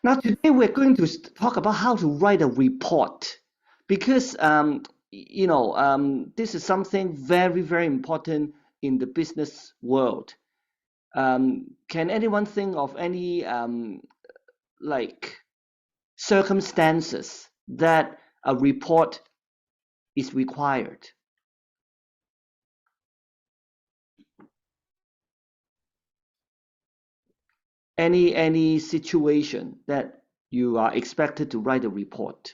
Now, today we're going to talk about how to write a report because, this is something very, very important in the business world. Can anyone think of any like circumstances that a report is required? Any situation that you are expected to write a report?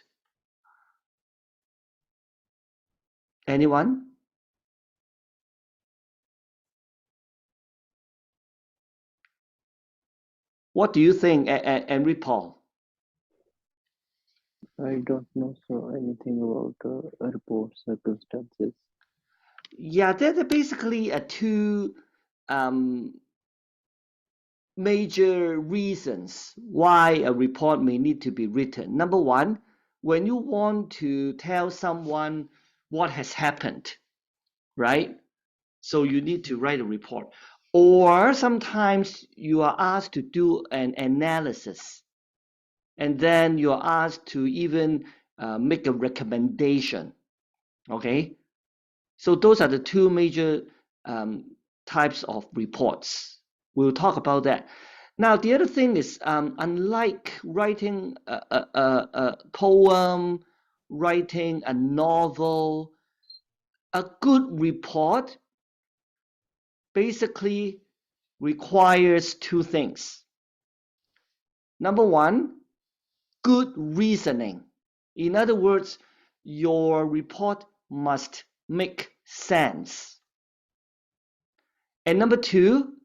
Anyone? What do you think, Henry Paul? I don't know anything about report circumstances. Yeah, there are basically two um, major reasons why a report may need to be written. Number one, when you want to tell someone what has happened, right? So you need to write a report. Or sometimes you are asked to do an analysis, and then you are asked to even make a recommendation. Okay? So those are the two major types of reports. We'll talk about that. Now, the other thing is, unlike writing a poem, writing a novel, a good report basically requires two things. Number one, good reasoning. In other words, your report must make sense. And number two,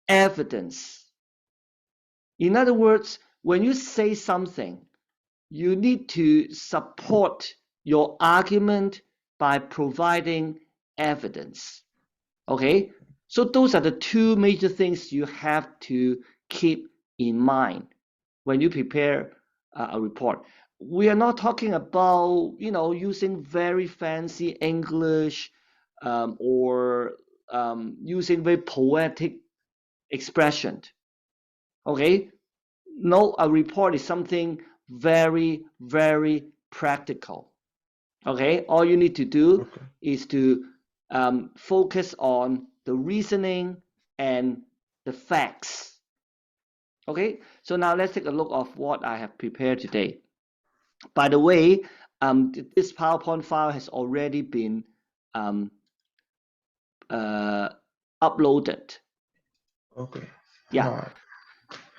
evidence. In other words, when you say something, you need to support your argument by providing evidence. Okay? So those are the two major things you have to keep in mind when you prepare a report. We are not talking about, using very fancy English or using very poetic expression. Okay? No, a report is something very, very practical. Okay? All you need to do is to focus on the reasoning and the facts. Okay? So now let's take a look of what I have prepared today. By the way, this PowerPoint file has already been uploaded. Okay. Yeah.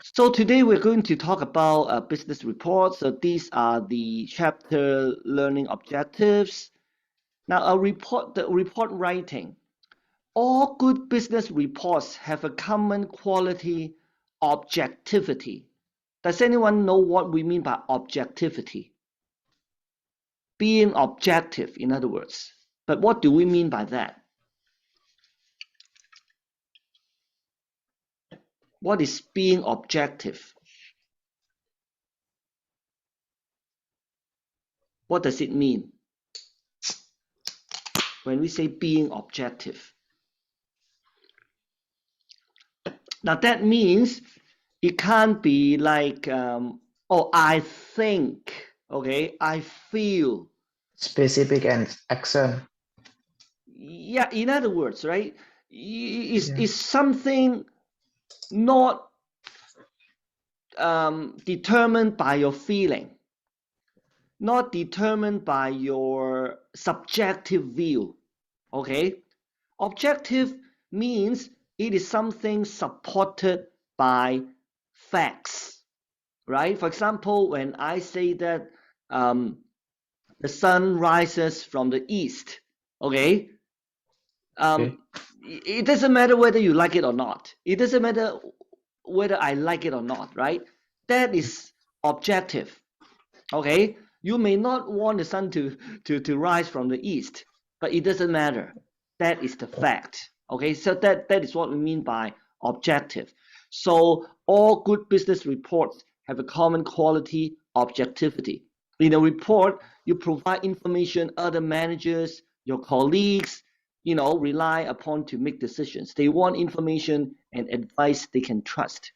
So today we're going to talk about business reports. So these are the chapter learning objectives. Now, the report writing. All good business reports have a common quality, objectivity. Does anyone know what we mean by objectivity? Being objective, in other words. But what do we mean by that? What is being objective? What does it mean when we say being objective? Now that means it can't be like, oh, I think, okay, I feel. Specific and action. Yeah, in other words, right, is something not determined by your feeling, not determined by your subjective view. Okay, objective means it is something supported by facts, right? For example, when I say that the sun rises from the east, okay, it doesn't matter whether you like it or not. It doesn't matter whether I like it or not, right? That is objective. Okay, you may not want the sun to rise from the east, but it doesn't matter. That is the fact. Okay, so that is what we mean by objective. So all good business reports have a common quality, objectivity. In a report, you provide information other managers, your colleagues, rely upon to make decisions. They want information and advice they can trust.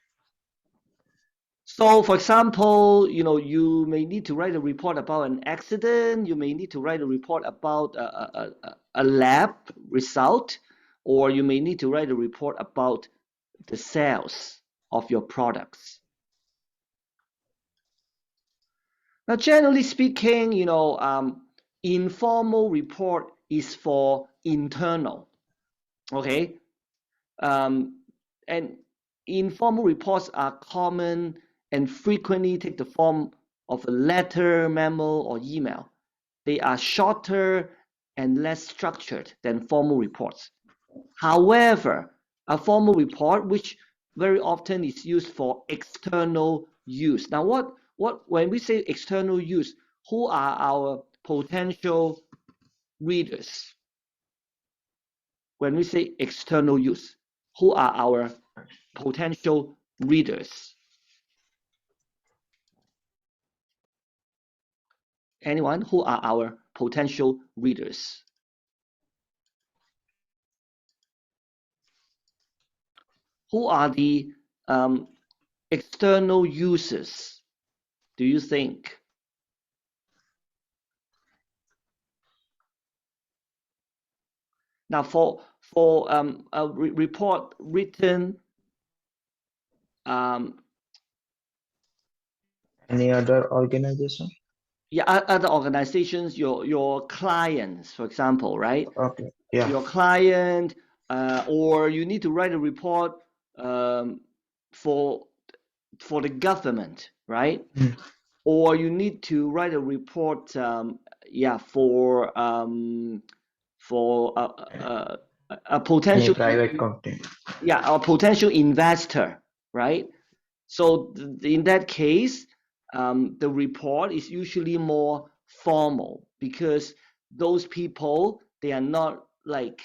So, for example, you may need to write a report about an accident. You may need to write a report about a lab result, or you may need to write a report about the sales of your products. Now, generally speaking, informal report is for internal, okay? And informal reports are common and frequently take the form of a letter, memo, or email. They are shorter and less structured than formal reports. However, a formal report, which very often is used for external use. Now, when we say external use, who are our potential readers? When we say external use, who are our potential readers? Anyone? Who are our potential readers? Who are the external users, do you think? Now, for a report written, Any other organization? yeah, other organizations, your clients, for example, right? Okay. Yeah. Your client, or you need to write a report for the government, right? Mm. Or you need to write a report, yeah, for a Any potential, private company? yeah, a potential investor, right? So in that case, the report is usually more formal because those people, they are not like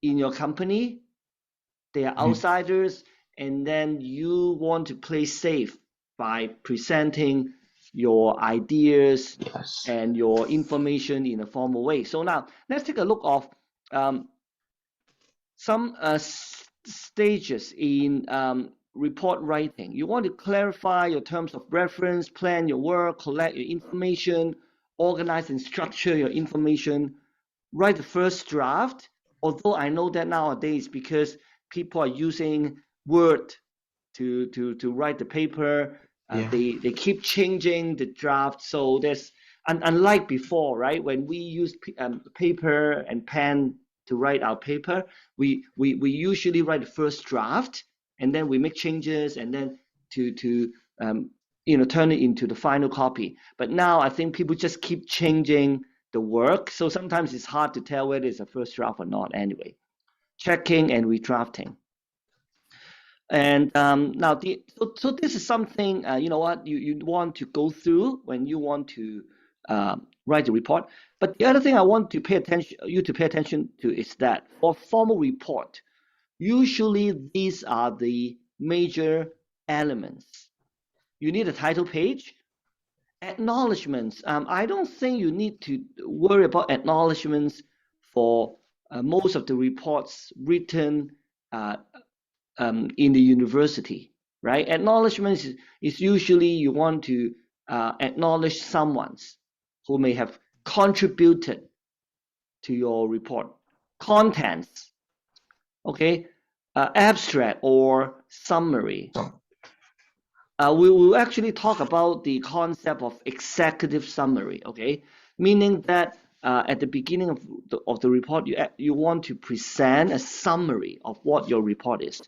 in your company, they are outsiders, and then you want to play safe by presenting your ideas Yes. and your information in a formal way. So now let's take a look of some stages in report writing. You want to clarify your terms of reference, plan your work, collect your information, organize and structure your information, write the first draft. Although I know that nowadays, because people are using Word to write the paper, Yeah. they keep changing the draft. So there's unlike before, right? When we use paper and pen to write our paper, we usually write the first draft and then we make changes and then to turn it into the final copy. But now I think people just keep changing the work, so sometimes it's hard to tell whether it's a first draft or not. Anyway, checking and redrafting. And now, so this is something you want to go through when you want to write a report. But the other thing I want to pay attention to is that for formal report, usually these are the major elements. You need a title page, acknowledgements. I don't think you need to worry about acknowledgements for most of the reports written in the university, right? Acknowledgements is usually you want to acknowledge someone who may have contributed to your report. Contents, okay? Abstract or summary. So, We will actually talk about the concept of executive summary, okay? Meaning that at the beginning of the report, you want to present a summary of what your report is.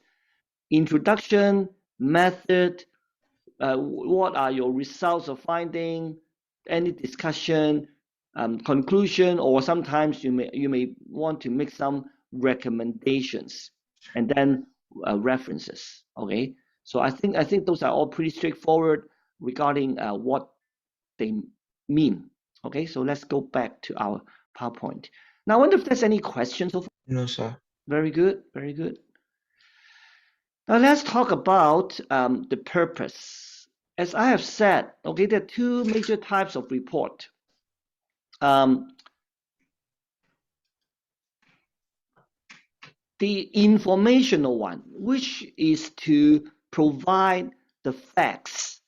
Introduction, method, what are your results of finding, any discussion, conclusion, or sometimes you may want to make some recommendations and then references. Okay, so I think those are all pretty straightforward regarding what they mean. Okay, so let's go back to our PowerPoint. Now, I wonder if there's any questions so far. no, sir. Very good, very good. Now let's talk about the purpose. As I have said, okay, there are two major types of report. The informational one, which is to provide the facts,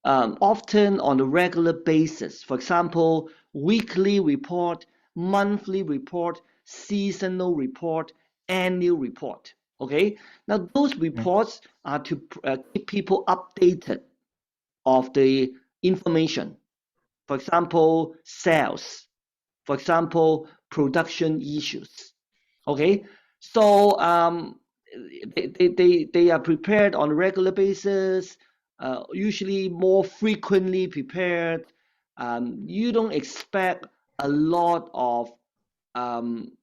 often on a regular basis. For example, weekly report, monthly report, seasonal report, annual report. Okay, now those reports are to keep people updated of the information. For example, sales. For example, production issues. Okay, so they are prepared on a regular basis, usually more frequently prepared. You don't expect a lot of um,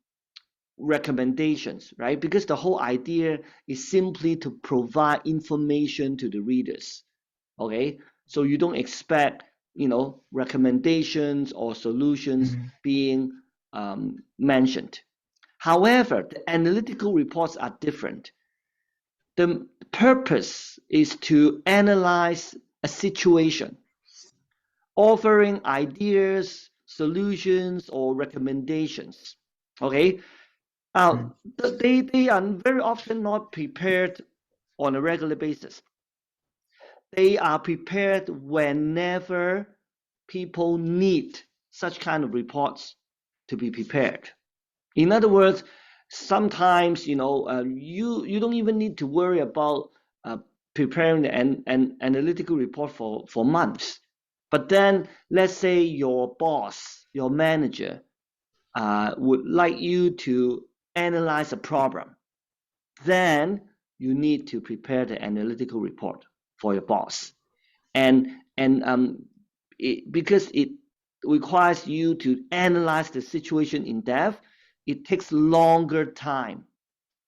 recommendations, right? Because the whole idea is simply to provide information to the readers. Okay, so you don't expect, recommendations or solutions being mentioned. However, the analytical reports are different. The purpose is to analyze a situation, offering ideas, solutions, or recommendations. Okay, they are very often not prepared on a regular basis. They are prepared whenever people need such kind of reports to be prepared. In other words, sometimes you don't even need to worry about preparing an analytical report for months. But then let's say your boss, your manager, would like you to analyze a problem. Then you need to prepare the analytical report for your boss, and because it requires you to analyze the situation in depth, it takes longer time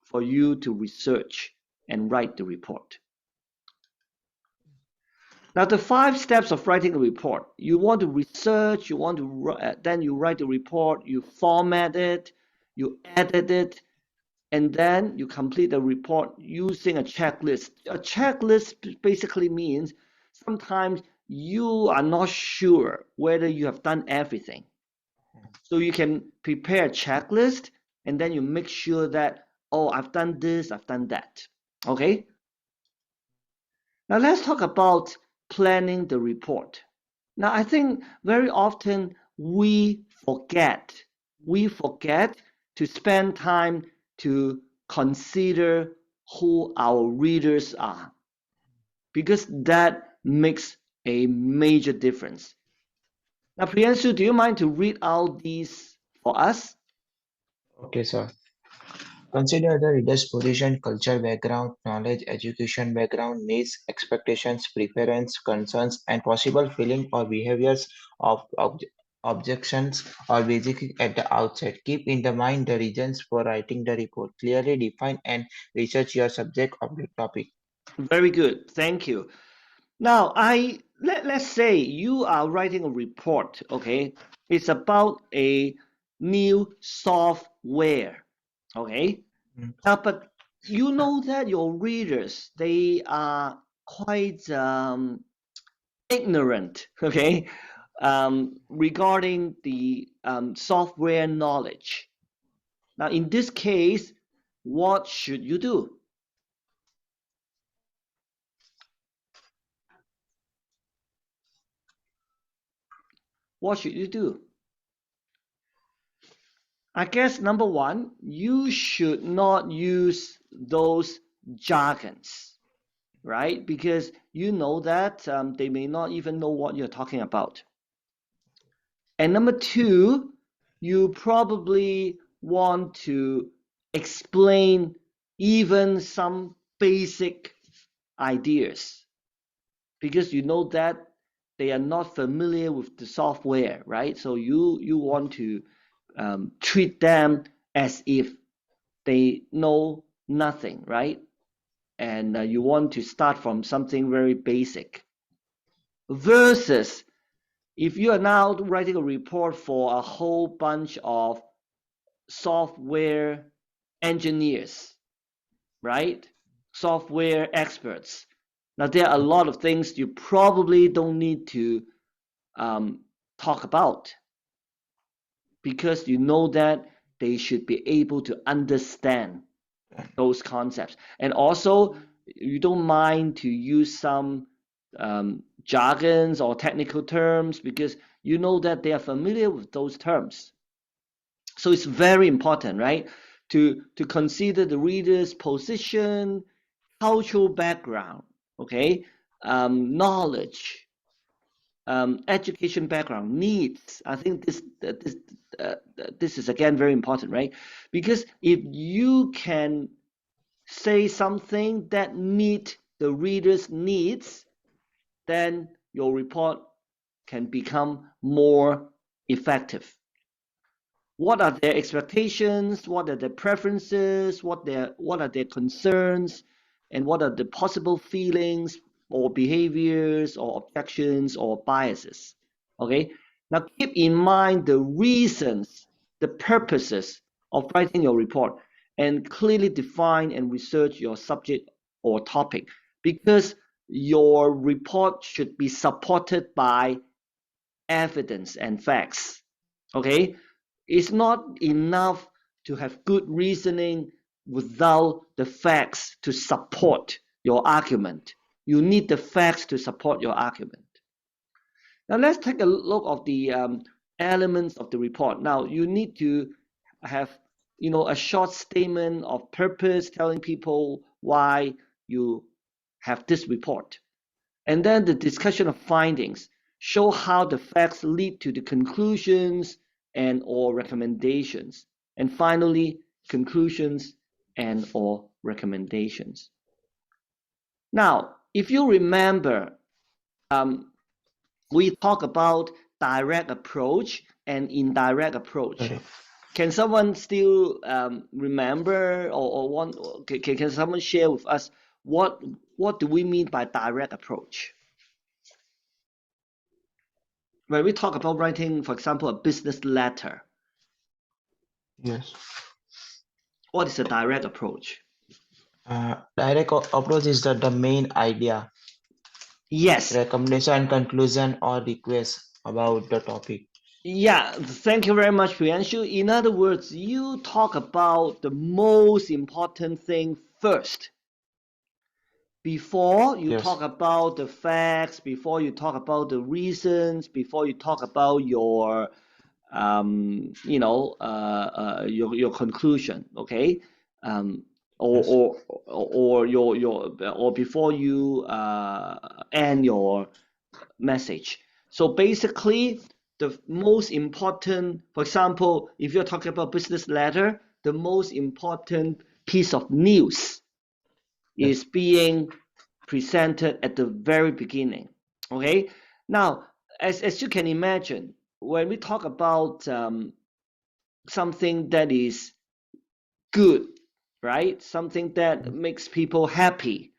for you to research and write the report. Now, the 5 steps of writing a report: you want to research, then you write the report, you format it, you edit it, and then you complete the report using a checklist. A checklist basically means sometimes you are not sure whether you have done everything. So you can prepare a checklist and then you make sure that, oh, I've done this, I've done that. Okay? Now let's talk about planning the report. Now I think very often we forget to spend time to consider who our readers are, because that makes a major difference. Now, Priyanshu, do you mind to read out these for us? Okay, sir. Consider the reader's position, culture background, knowledge, education background, needs, expectations, preference, concerns, and possible feeling or behaviors of objections or basic at the outset. Keep in the mind the reasons for writing the report. Clearly define and research your subject of the topic. Very good, thank you. Now, let's say you are writing a report, okay? It's about a new software, okay? Mm. Now, but you know that your readers, they are quite ignorant, okay, regarding the software knowledge. Now, in this case, what should you do? What should you do? I guess number one, you should not use those jargons, right? Because you know that they may not even know what you're talking about. And number two, you probably want to explain even some basic ideas, because you know that they are not familiar with the software, right? So you want to treat them as if they know nothing, right? And you want to start from something very basic. Versus if you are now writing a report for a whole bunch of software engineers, right? Software experts. Now, there are a lot of things you probably don't need to talk about, because you know that they should be able to understand those concepts. And also, you don't mind to use some jargons or technical terms because you know that they are familiar with those terms. So it's very important, right, to consider the reader's position, cultural background, okay, knowledge, education background, needs. I think this is again very important, right? Because if you can say something that meet the reader's needs, then your report can become more effective. What are their expectations? What are their preferences? What are their concerns? And what are the possible feelings or behaviors or objections or biases? Okay. Now keep in mind the reasons, the purposes of writing your report, and clearly define and research your subject or topic, because your report should be supported by evidence and facts. Okay, it's not enough to have good reasoning without the facts to support your argument. You need the facts to support your argument. Now let's take a look of the elements of the report. Now you need to have, a short statement of purpose telling people why you have this report. And then the discussion of findings show how the facts lead to the conclusions and or recommendations. And finally, conclusions and or recommendations. Now, if you remember, we talk about direct approach and indirect approach. Correct. Can someone still remember can someone share with us what do we mean by direct approach? When we talk about writing, for example, a business letter, Yes. what is a direct approach? Direct approach is the main idea, Yes. recommendation, conclusion, or request about the topic. Yeah, thank you very much, Priyanshu. In other words, you talk about the most important thing first. Before you Yes. talk about the facts, before you talk about the reasons, before you talk about your your conclusion, okay, Yes. or before you end your message. So basically, the most important, for example, if you're talking about business letter, the most important piece of news Yes. is being presented at the very beginning. Okay, now as you can imagine, when we talk about something that is good, right? Something that makes people happy,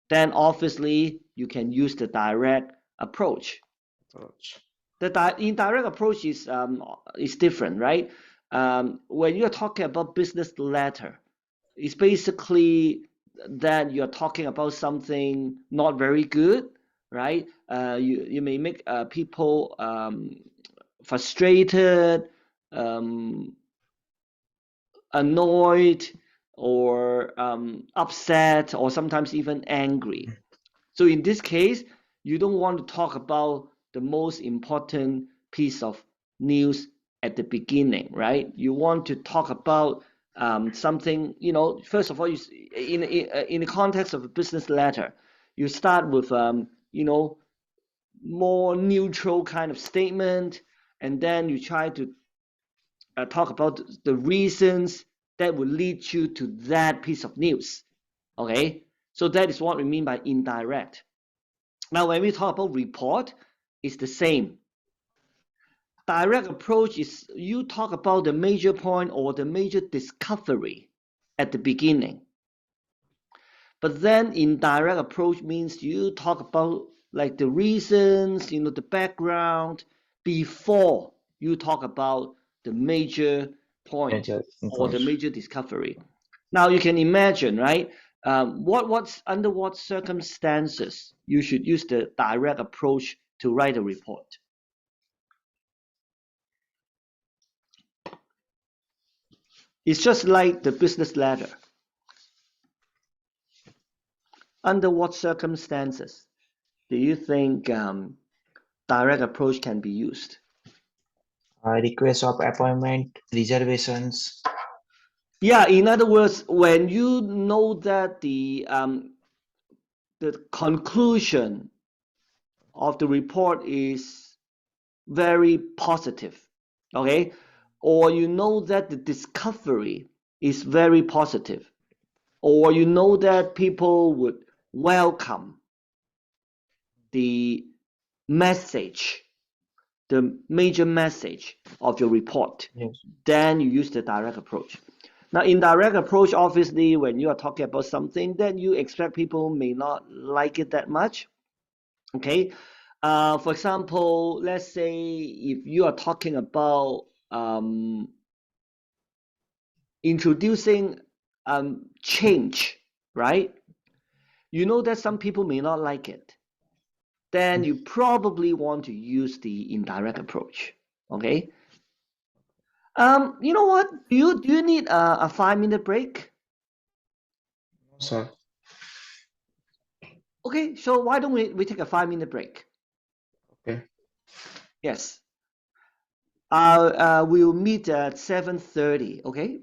then obviously you can use the direct approach. The indirect approach is different, right? When you're talking about business letter, it's basically that you're talking about something not very good, right? You may make people frustrated, um, annoyed, or upset, or sometimes even angry. So in this case, you don't want to talk about the most important piece of news at the beginning, right? You want to talk about something, first of all, in the context of a business letter, you start with, more neutral kind of statement, and then you try to talk about the reasons that will lead you to that piece of news. Okay, so that is what we mean by indirect. Now, when we talk about report, it's the same. Direct approach is you talk about the major point or the major discovery at the beginning. But then indirect approach means you talk about like the reasons, the background before you talk about the major point Major or the information. major discovery. Now you can imagine, right? What's under what circumstances you should use the direct approach to write a report. It's just like the business letter. Under what circumstances do you think direct approach can be used? Request of appointment, reservations. Yeah, in other words, when you know that the conclusion of the report is very positive, okay, or you know that the discovery is very positive, or you know that people would welcome the message, the major message of your report, Yes. then you use the direct approach. Now, in direct approach, obviously, when you are talking about something that you expect people may not like it that much, okay? For example, let's say if you are talking about introducing change, right? You know that some people may not like it. Then you probably want to use the indirect approach, okay? You know what? Do you need a 5 minute break? No, sir. Okay, so why don't we take a 5 minute break? Okay. Yes. We'll meet at 7:30, okay?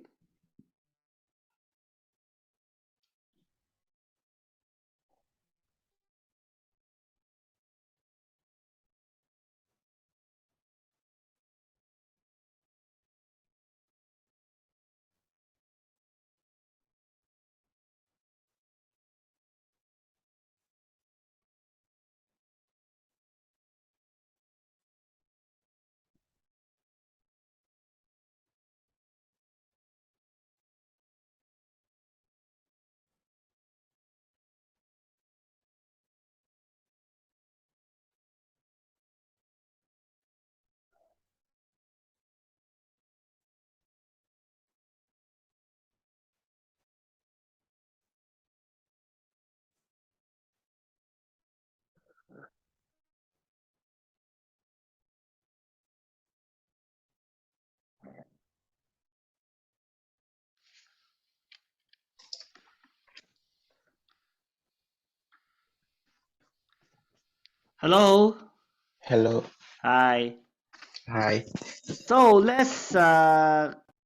Hello. Hello. Hi. Hi. So let's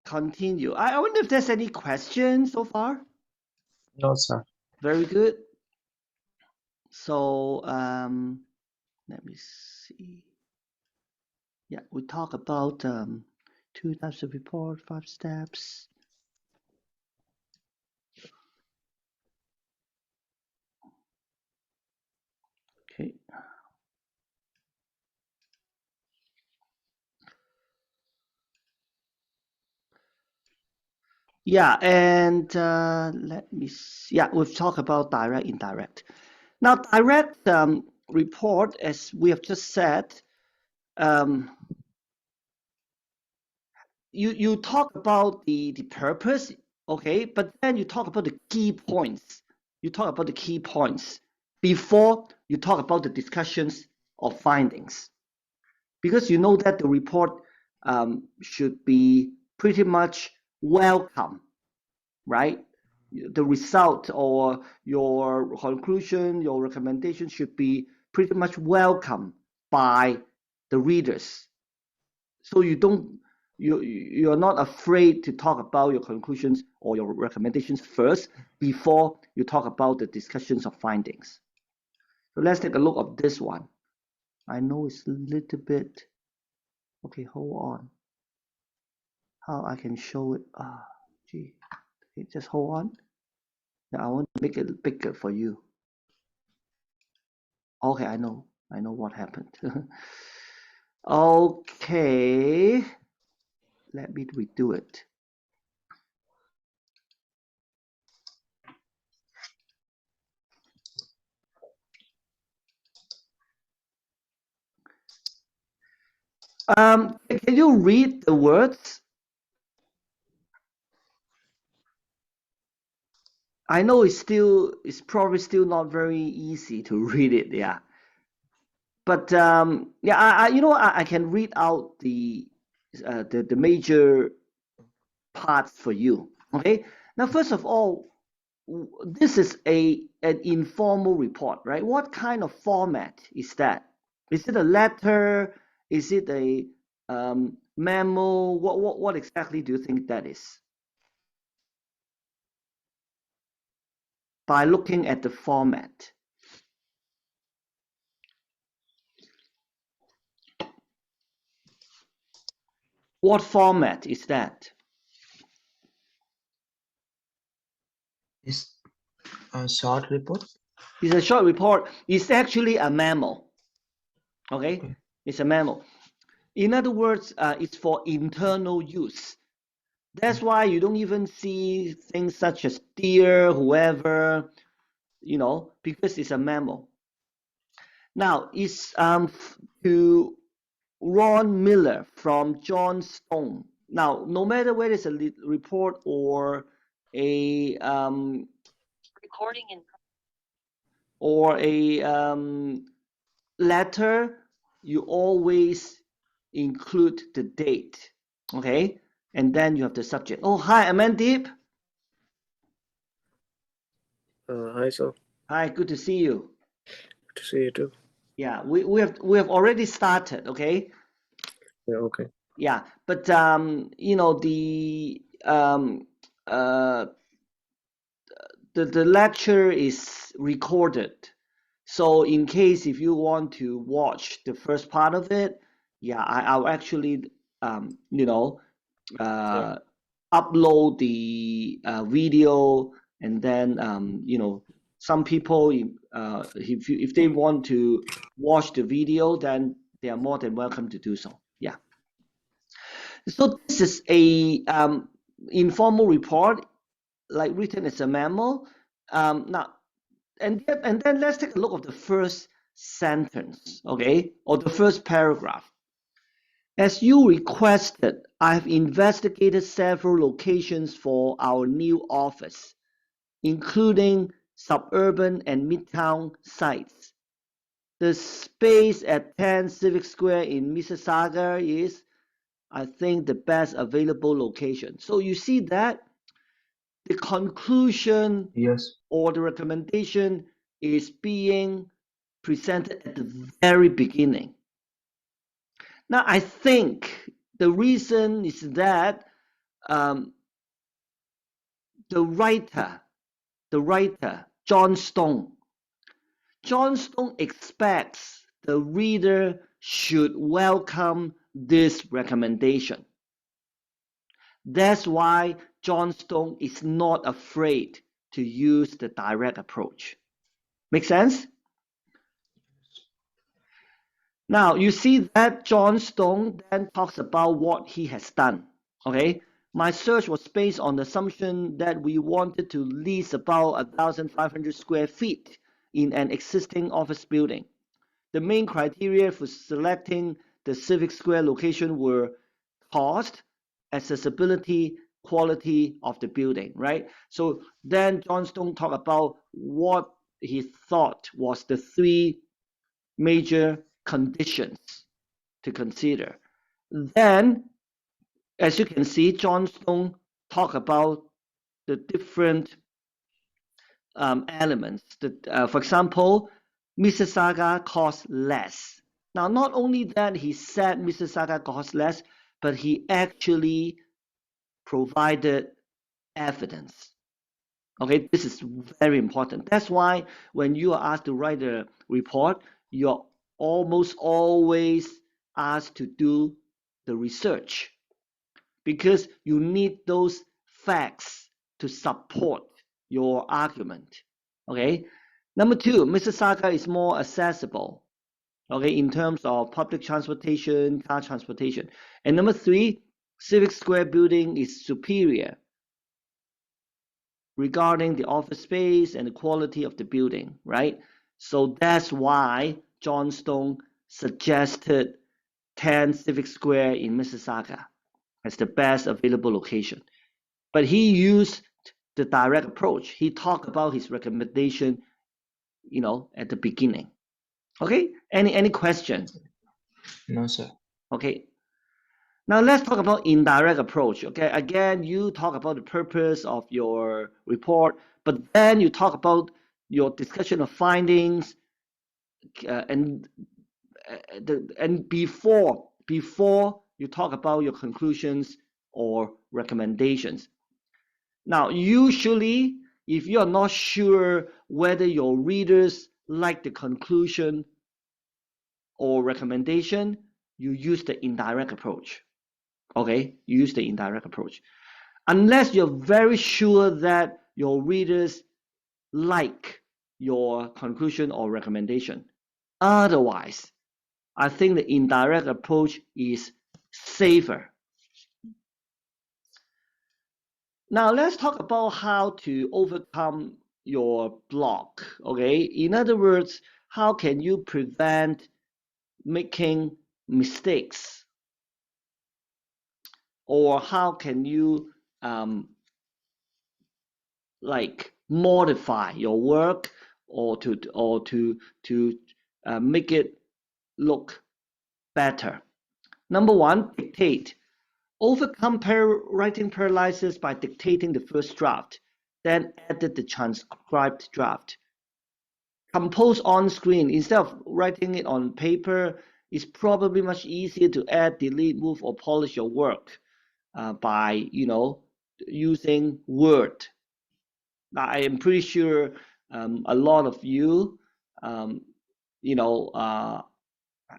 continue. I wonder if there's any questions so far. No, sir. Very good. So let me see. Yeah, we talk about 2 types of report, 5 steps. Okay. Yeah, and let me see. Yeah, we've talked about direct, indirect. Now, direct report, as we have just said, um, you talk about the purpose, okay, but then you talk about the key points. You talk about the key points before you talk about the discussions of findings, because you know that the report should be pretty much welcome, right? The result or your conclusion, your recommendation should be pretty much welcome by the readers. So you're not afraid to talk about your conclusions or your recommendations first before you talk about the discussions of findings. So let's take a look at this one. I know it's a little bit, okay, hold on. How I can show it? Gee, okay, just hold on. Now I want to make it bigger for you. Okay, I know what happened. Okay, let me redo it. Can you read the words? I know it's probably still not very easy to read it, yeah. But yeah, I can read out the major parts for you. Okay. Now, first of all, this is an informal report, right? What kind of format is that? Is it a letter? Is it a memo? What exactly do you think that is? By looking at the format. What format is that? Is a short report? It's a short report. It's actually a memo. Okay? Okay. It's a memo. In other words, it's for internal use. That's why you don't even see things such as dear, whoever, because it's a memo. Now, it's to Ron Miller from John Stone. Now, no matter whether it's a report or a Recording in letter, you always include the date, okay? And then you have the subject. Oh, hi, Amandeep. Hi, sir. Hi, good to see you. Good to see you too. Yeah, we have already started, okay? Yeah, okay. Yeah, but the lecture is recorded. So in case if you want to watch the first part of it, yeah, I'll actually upload the video, and then some people if they want to watch the video, then they are more than welcome to do so. Yeah. So this is a informal report, like written as a memo. Now, and then let's take a look at the first sentence, okay, or the first paragraph. As you requested, I have investigated several locations for our new office, including suburban and midtown sites. The space at 10 Civic Square in Mississauga is, I think, the best available location. So you see that the conclusion Yes. or the recommendation is being presented at the very beginning. Now, I think the reason is that the writer, John Stone expects the reader should welcome this recommendation. That's why John Stone is not afraid to use the direct approach. Make sense? Now, you see that John Stone then talks about what he has done. Okay, my search was based on the assumption that we wanted to lease about 1,500 square feet in an existing office building. The main criteria for selecting the Civic Square location were cost, accessibility, quality of the building, right? So then John Stone talked about what he thought was the three major conditions to consider. Then, as you can see, John Stone talk about the different elements. For example, Mississauga costs less. Now, not only that he said Mississauga costs less, but he actually provided evidence. Okay, this is very important. That's why when you are asked to write a report, you're almost always asked to do the research, because you need those facts to support your argument. Okay. Number two, Mississauga is more accessible. Okay, in terms of public transportation, car transportation. And number three, Civic Square building is superior regarding the office space and the quality of the building, right? So that's why John Stone suggested 10 Civic Square in Mississauga as the best available location. But he used the direct approach. He talked about his recommendation, at the beginning. Okay? Any question? No, sir. Okay. Now let's talk about indirect approach. Okay, again, you talk about the purpose of your report, But then you talk about your discussion of findings, and before you talk about your conclusions or recommendations. Now, usually, if you are not sure whether your readers like the conclusion or recommendation, you use the indirect approach. Okay, you use the indirect approach. Unless you're very sure that your readers like your conclusion or recommendation. Otherwise, I think the indirect approach is safer. Now let's talk about how to overcome your block. Okay, in other words, how can you prevent making mistakes, or how can you like modify your work, or to make it look better. Number one, dictate. Overcome writing paralysis by dictating the first draft, then edit the transcribed draft. Compose on screen instead of writing it on paper. It's probably much easier to add, delete, move, or polish your work by using Word. I am pretty sure a lot of you are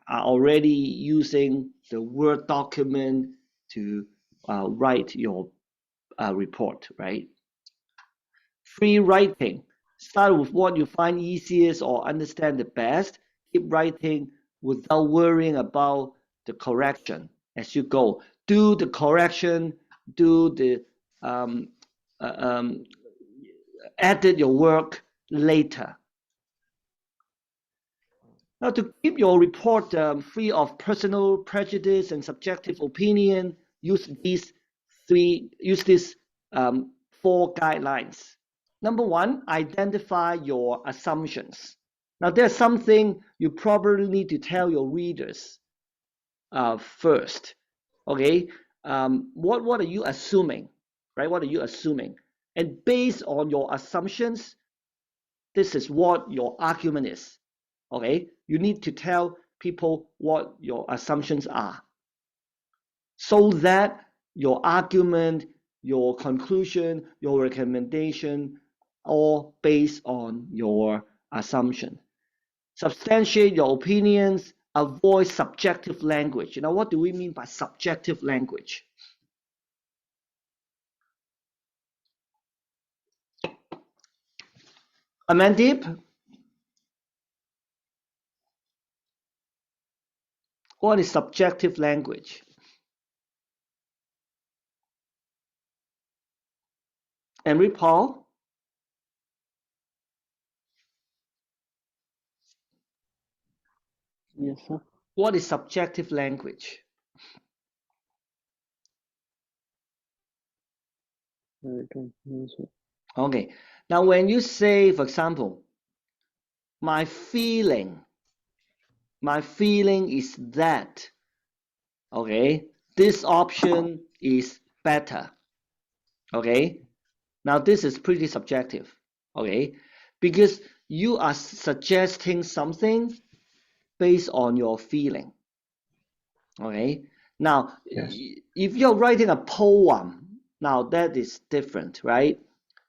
already using the Word document to write your report, right? Free writing. Start with what you find easiest or understand the best. Keep writing without worrying about the correction as you go. Do the correction, do the edit your work later. Now, to keep your report free of personal prejudice and subjective opinion, use these four guidelines. Number one, identify your assumptions. Now, there's something you probably need to tell your readers first. Okay, what are you assuming, right? What are you assuming? And based on your assumptions, this is what your argument is. Okay, you need to tell people what your assumptions are, so that your argument, your conclusion, your recommendation, all based on your assumption. Substantiate your opinions. Avoid subjective language. You know, what do we mean by subjective language? Amandeep, what is subjective language? And Paul? Yes, sir. What is subjective language? I don't know, sir. Okay. Now, when you say, for example, my feeling is that, okay, this option is better. Okay. Now, this is pretty subjective. Okay. Because you are suggesting something based on your feeling. Okay. Now, Yes. if you're writing a poem, now that is different, right?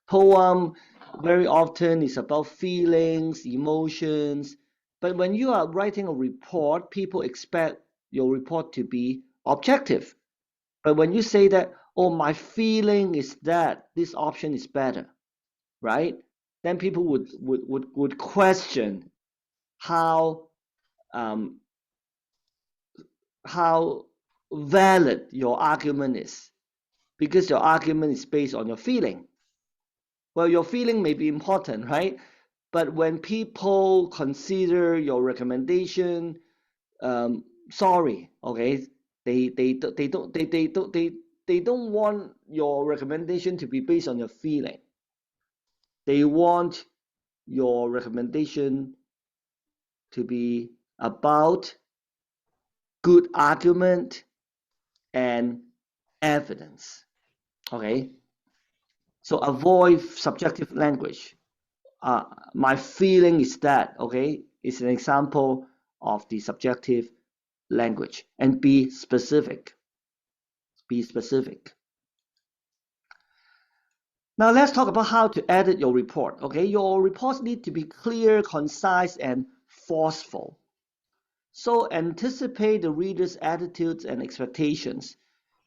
Poem very often is about feelings, emotions. But when you are writing a report, people expect your report to be objective. But when you say that, oh, my feeling is that this option is better, right? Then people would question how how valid your argument is, because your argument is based on your feeling. Well, your feeling may be important, right? But when people consider your recommendation, sorry, okay, they don't want your recommendation to be based on your feeling. They want your recommendation to be about good argument and evidence. Okay. So avoid subjective language. My feeling is that, okay, it's an example of the subjective language. And be specific. Be specific. Now let's talk about how to edit your report. Okay, your reports need to be clear, concise, and forceful. So anticipate the reader's attitudes and expectations.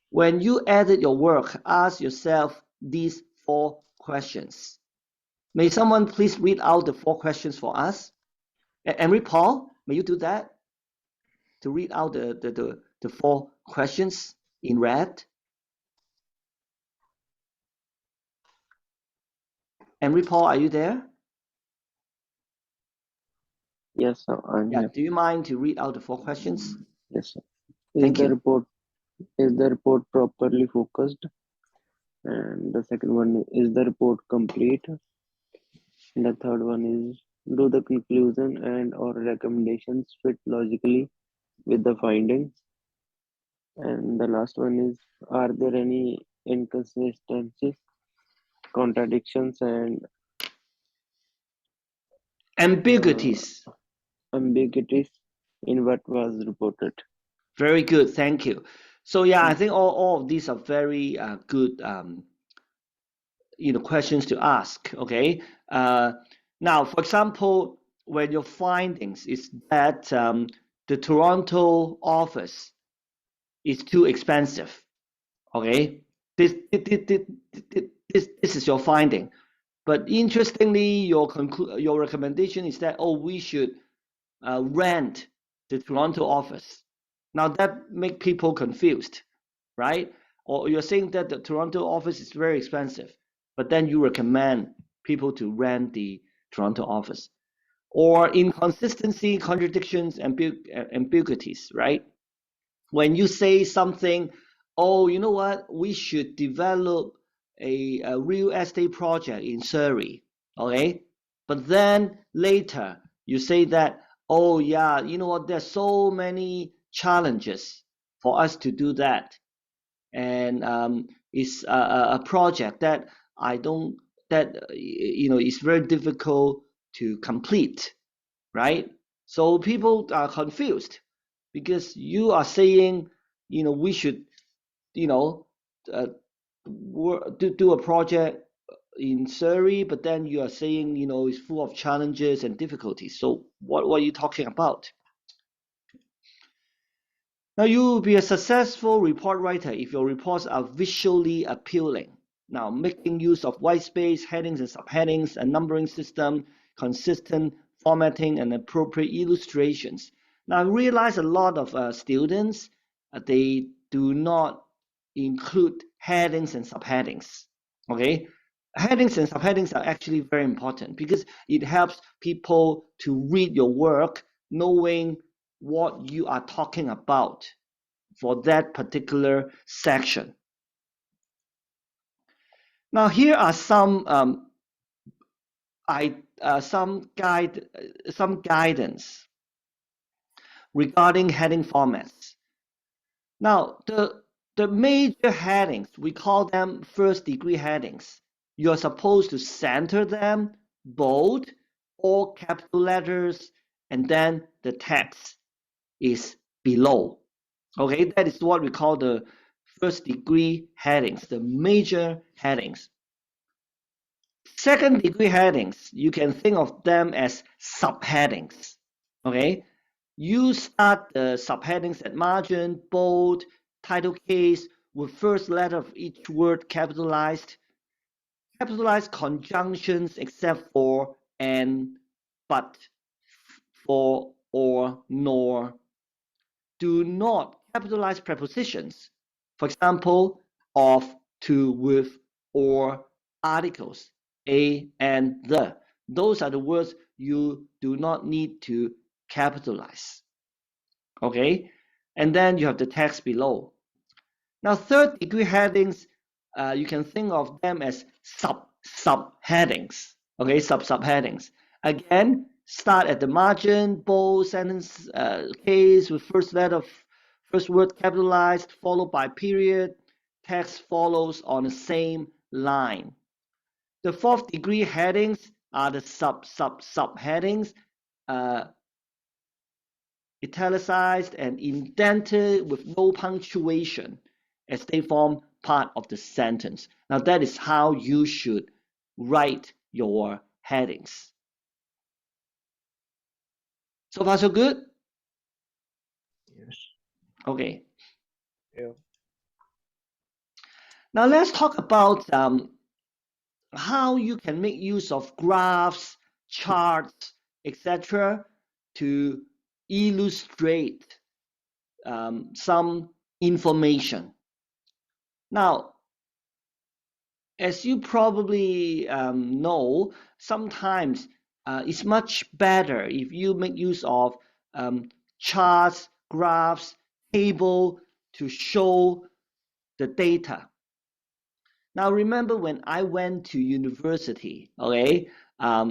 When you edit your work, ask yourself these 4 questions. May someone please read out the 4 questions for us? And Paul, may you do that? To read out the 4 questions in red. And Paul, are you there? Yes, sir. I'm Yeah, here. do you mind to read out the 4 questions? Yes, sir. Thank you. Is the report properly focused? And the second one is the report complete? And the third one is, do the conclusion and or recommendations fit logically with the findings? And the last one is, are there any inconsistencies, contradictions, and Ambiguities. ambiguities in what was reported? Very good, thank you. So yeah, I think all of these are very good questions to ask. Okay. Now, for example, when your findings is that the Toronto office is too expensive. Okay. This is your finding. But interestingly, your recommendation is that we should rent the Toronto office. Now that make people confused, right? Or you're saying that the Toronto office is very expensive, but then you recommend people to rent the Toronto office. Or inconsistency, contradictions, ambiguities, right? When you say something, oh, you know what, we should develop a real estate project in Surrey, okay? But then later you say that, oh yeah, you know what, there's so many challenges for us to do that. And it's a project that it's very difficult to complete, right? So people are confused because you are saying, we should, uh, do a project in Surrey, but then you are saying, it's full of challenges and difficulties. So what are you talking about? Now, you will be a successful report writer if your reports are visually appealing. Now, making use of white space, headings and subheadings, a numbering system, consistent formatting, and appropriate illustrations. Now, I realize a lot of students, they do not include headings and subheadings. Okay? Headings and subheadings are actually very important because it helps people to read your work knowing what you are talking about for that particular section. Now, here are some guidance regarding heading formats. Now, the major headings, we call them first degree headings. You're supposed to center them, bold, all capital letters, and then the text is below. Okay, that is what we call the first degree headings, the major headings. Second degree headings, you can think of them as subheadings. Okay, you start the subheadings at margin, bold, title case with first letter of each word capitalized. Capitalize conjunctions except for and, but, for, or, nor. Do not capitalize prepositions. For example, of, to, with, or articles, a and the. Those are the words you do not need to capitalize. Okay, and then you have the text below. Now, third degree headings, you can think of them as subheadings. Okay, subheadings. Again, start at the margin, bold, sentence case with first word capitalized, followed by period. Text follows on the same line. The fourth degree headings are the subheadings, italicized and indented with no punctuation, as they form part of the sentence. Now that is how you should write your headings. So far so good? Yes. Okay. Yeah. Now let's talk about how you can make use of graphs, charts, etc. to illustrate some information. Now, as you probably know, sometimes it's much better if you make use of charts, graphs, table to show the data. Now, remember when I went to university, okay, I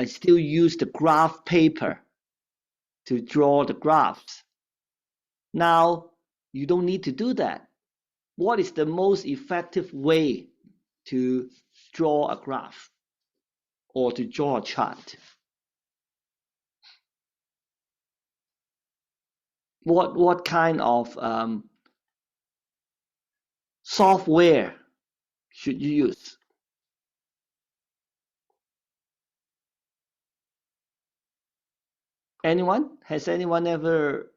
still use the graph paper to draw the graphs. Now, you don't need to do that. What is the most effective way to draw a graph or to draw a chart? What kind of software should you use? Anyone? Has anyone ever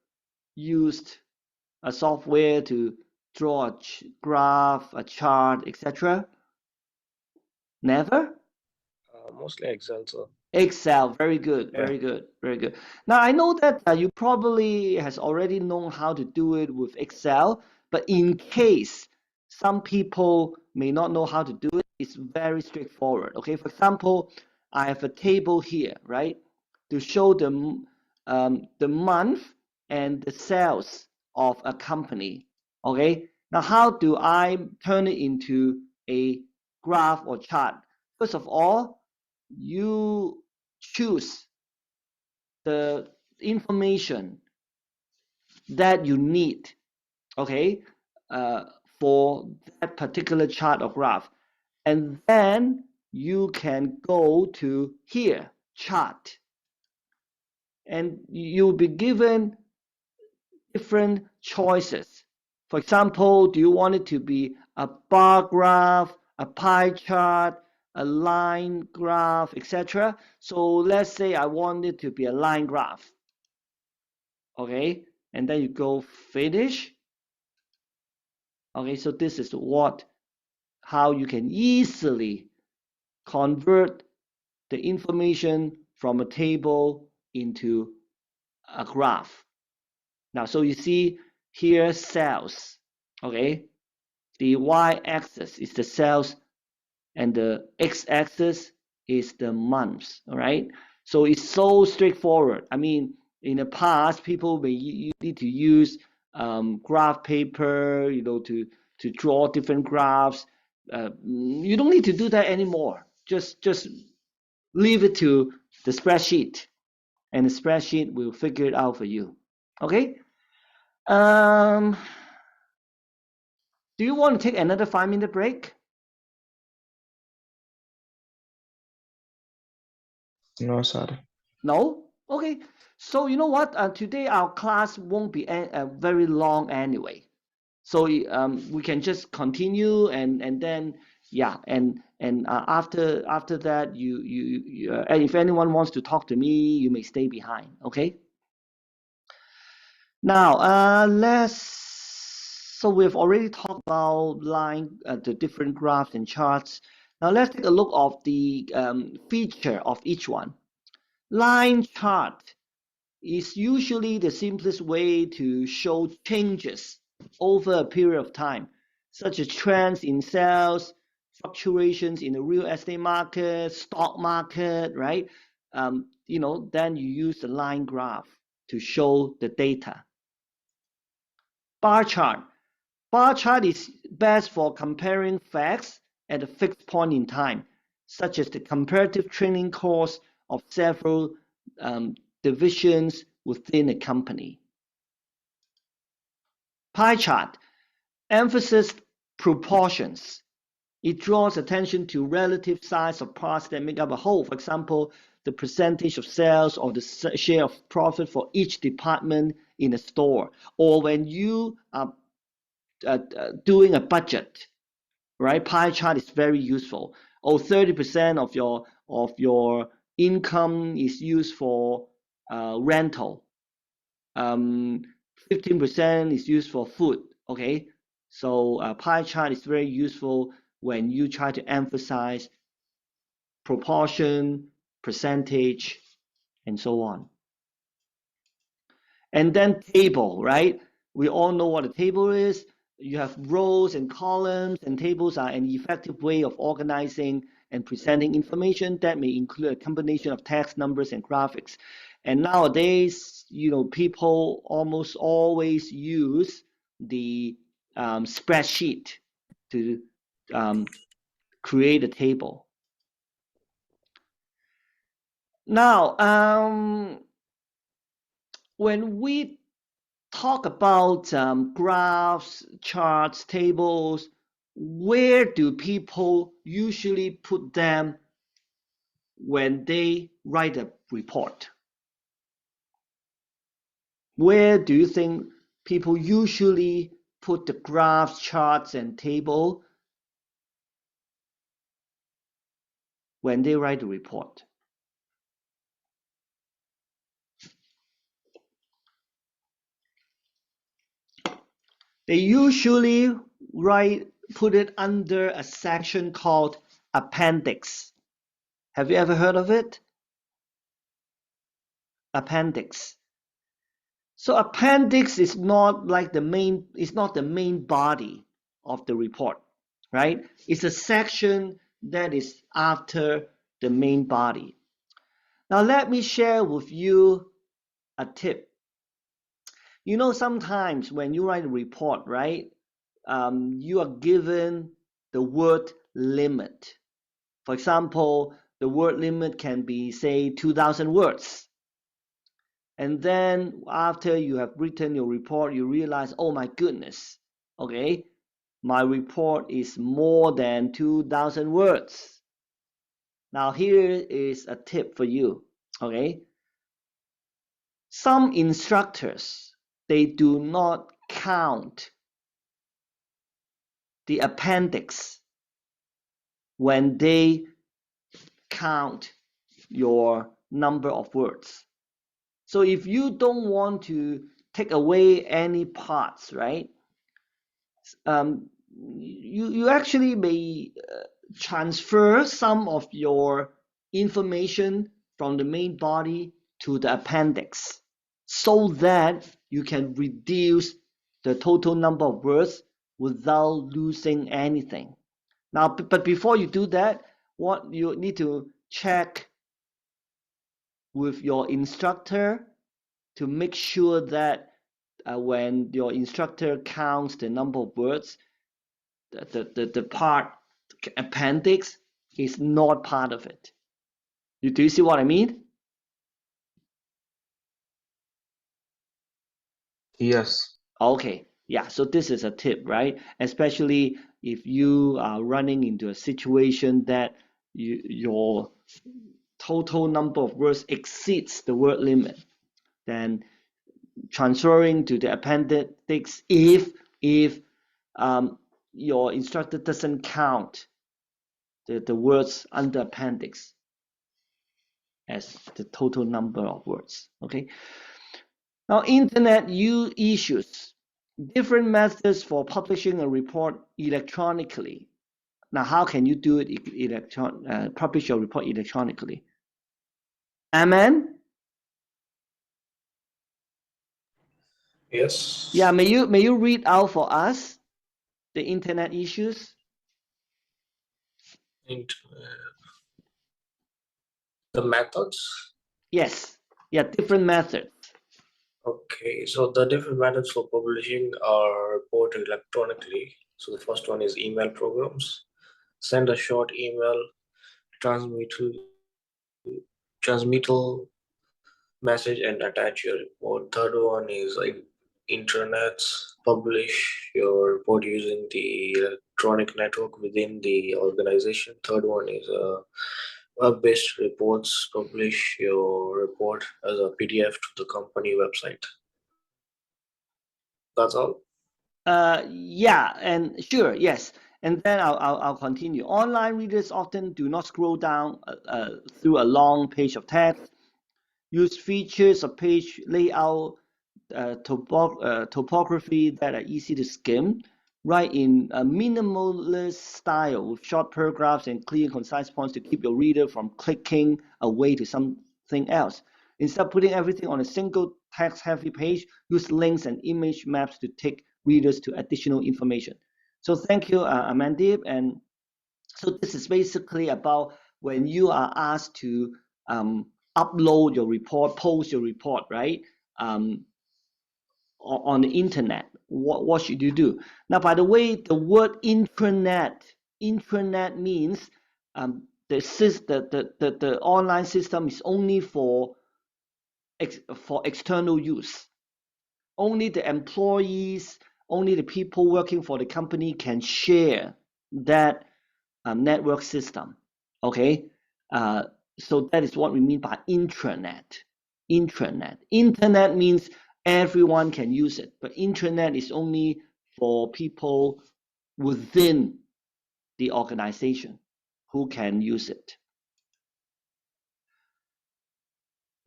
used a software to draw a graph, a chart, etc.? Never? Mostly Excel, sir. Excel, very good, Yeah. very good, very good. Now I know that you probably has already known how to do it with Excel, but in case some people may not know how to do it, it's very straightforward. Okay, for example, I have a table here, right, to show the month and the sales of a company. Okay, now how do I turn it into a graph or chart? First of all, you choose the information that you need, okay, for that particular chart or graph. And then you can go to here, chart, and you'll be given different choices. For example, do you want it to be a bar graph, a pie chart, a line graph, etc.? So let's say I want it to be a line graph. Okay, and then you go finish. Okay, so this is how you can easily convert the information from a table into a graph. Now, so you see here sales, okay? The y-axis is the sales and the x-axis is the months, all right? So it's so straightforward. I mean, in the past, people may need to use graph paper, to draw different graphs. You don't need to do that anymore. Just leave it to the spreadsheet, and the spreadsheet will figure it out for you. Okay. Do you want to take another 5-minute break? No, sir. No? Okay. So you know what? Today our class won't be very long anyway. So we can just continue and then after that and if anyone wants to talk to me, you may stay behind. Okay. Now so we've already talked about the different graphs and charts. Now let's take a look of the feature of each one. Line chart is usually the simplest way to show changes over a period of time, such as trends in sales, fluctuations in the real estate market, stock market, right? Then you use the line graph to show the data. Bar chart. Bar chart is best for comparing facts at a fixed point in time, such as the comparative training course of several divisions within a company. Pie chart emphasizes proportions. It draws attention to relative size of parts that make up a whole. For example, the percentage of sales or the share of profit for each department in a store. Or when you are doing a budget, right? Pie chart is very useful. Or 30% of your income is used for rental. 15% is used for food. Okay, so pie chart is very useful when you try to emphasize proportion, percentage, and so on. And then table, right? We all know what a table is. You have rows and columns, and tables are an effective way of organizing and presenting information that may include a combination of text, numbers, and graphics. And nowadays, people almost always use the spreadsheet to create a table. Now, when we talk about graphs, charts, tables, where do people usually put them when they write a report? Where do you think people usually put the graphs, charts, and table when they write a report? They usually put it under a section called appendix. Have you ever heard of it? Appendix. So appendix is not like the main body of the report, right? It's a section that is after the main body. Now let me share with you a tip. Sometimes when you write a report, right, you are given the word limit. For example, the word limit can be, say, 2,000 words. And then after you have written your report, you realize, oh my goodness, okay, my report is more than 2,000 words. Now here is a tip for you, okay? Some instructors, they do not count the appendix when they count your number of words. So if you don't want to take away any parts, right? You actually may transfer some of your information from the main body to the appendix so that you can reduce the total number of words without losing anything. Now, but before you do that, what you need to check with your instructor to make sure that when your instructor counts the number of words, the part appendix is not part of it. Do you see what I mean? Yes. Okay, yeah, so this is a tip, right? Especially if you are running into a situation that your total number of words exceeds the word limit, then transferring to the appendix if your instructor doesn't count the words under appendix as the total number of words. Okay. Now, internet issues different methods for publishing a report electronically. Now, how can you do it publish your report electronically? Amen. Yes. Yeah, may you read out for us the internet issues? And the methods. Yes. Yeah, different methods. Okay, so the different methods for publishing our report electronically. So the first one is email programs. Send a short email, transmittal message and attach your report. Third one is like intranets, publish your report using the electronic network within the organization. Third one is web-based reports. Publish your report as a PDF to the company website. That's all. Yeah, and sure, yes. And then I'll continue. Online readers often do not scroll down through a long page of text. Use features of page layout, topography that are easy to skim. Write in a minimalist style with short paragraphs and clear, concise points to keep your reader from clicking away to something else. Instead of putting everything on a single text-heavy page, use links and image maps to take readers to additional information. So thank you, Amandip. And so this is basically about when you are asked to upload your report, post your report, right? On the internet, what should you do? Now, by the way, the word intranet means the online system is only for external use. Only the employees, only the people working for the company can share that network system. Okay, so that is what we mean by intranet. Internet means everyone can use it, but intranet is only for people within the organization who can use it.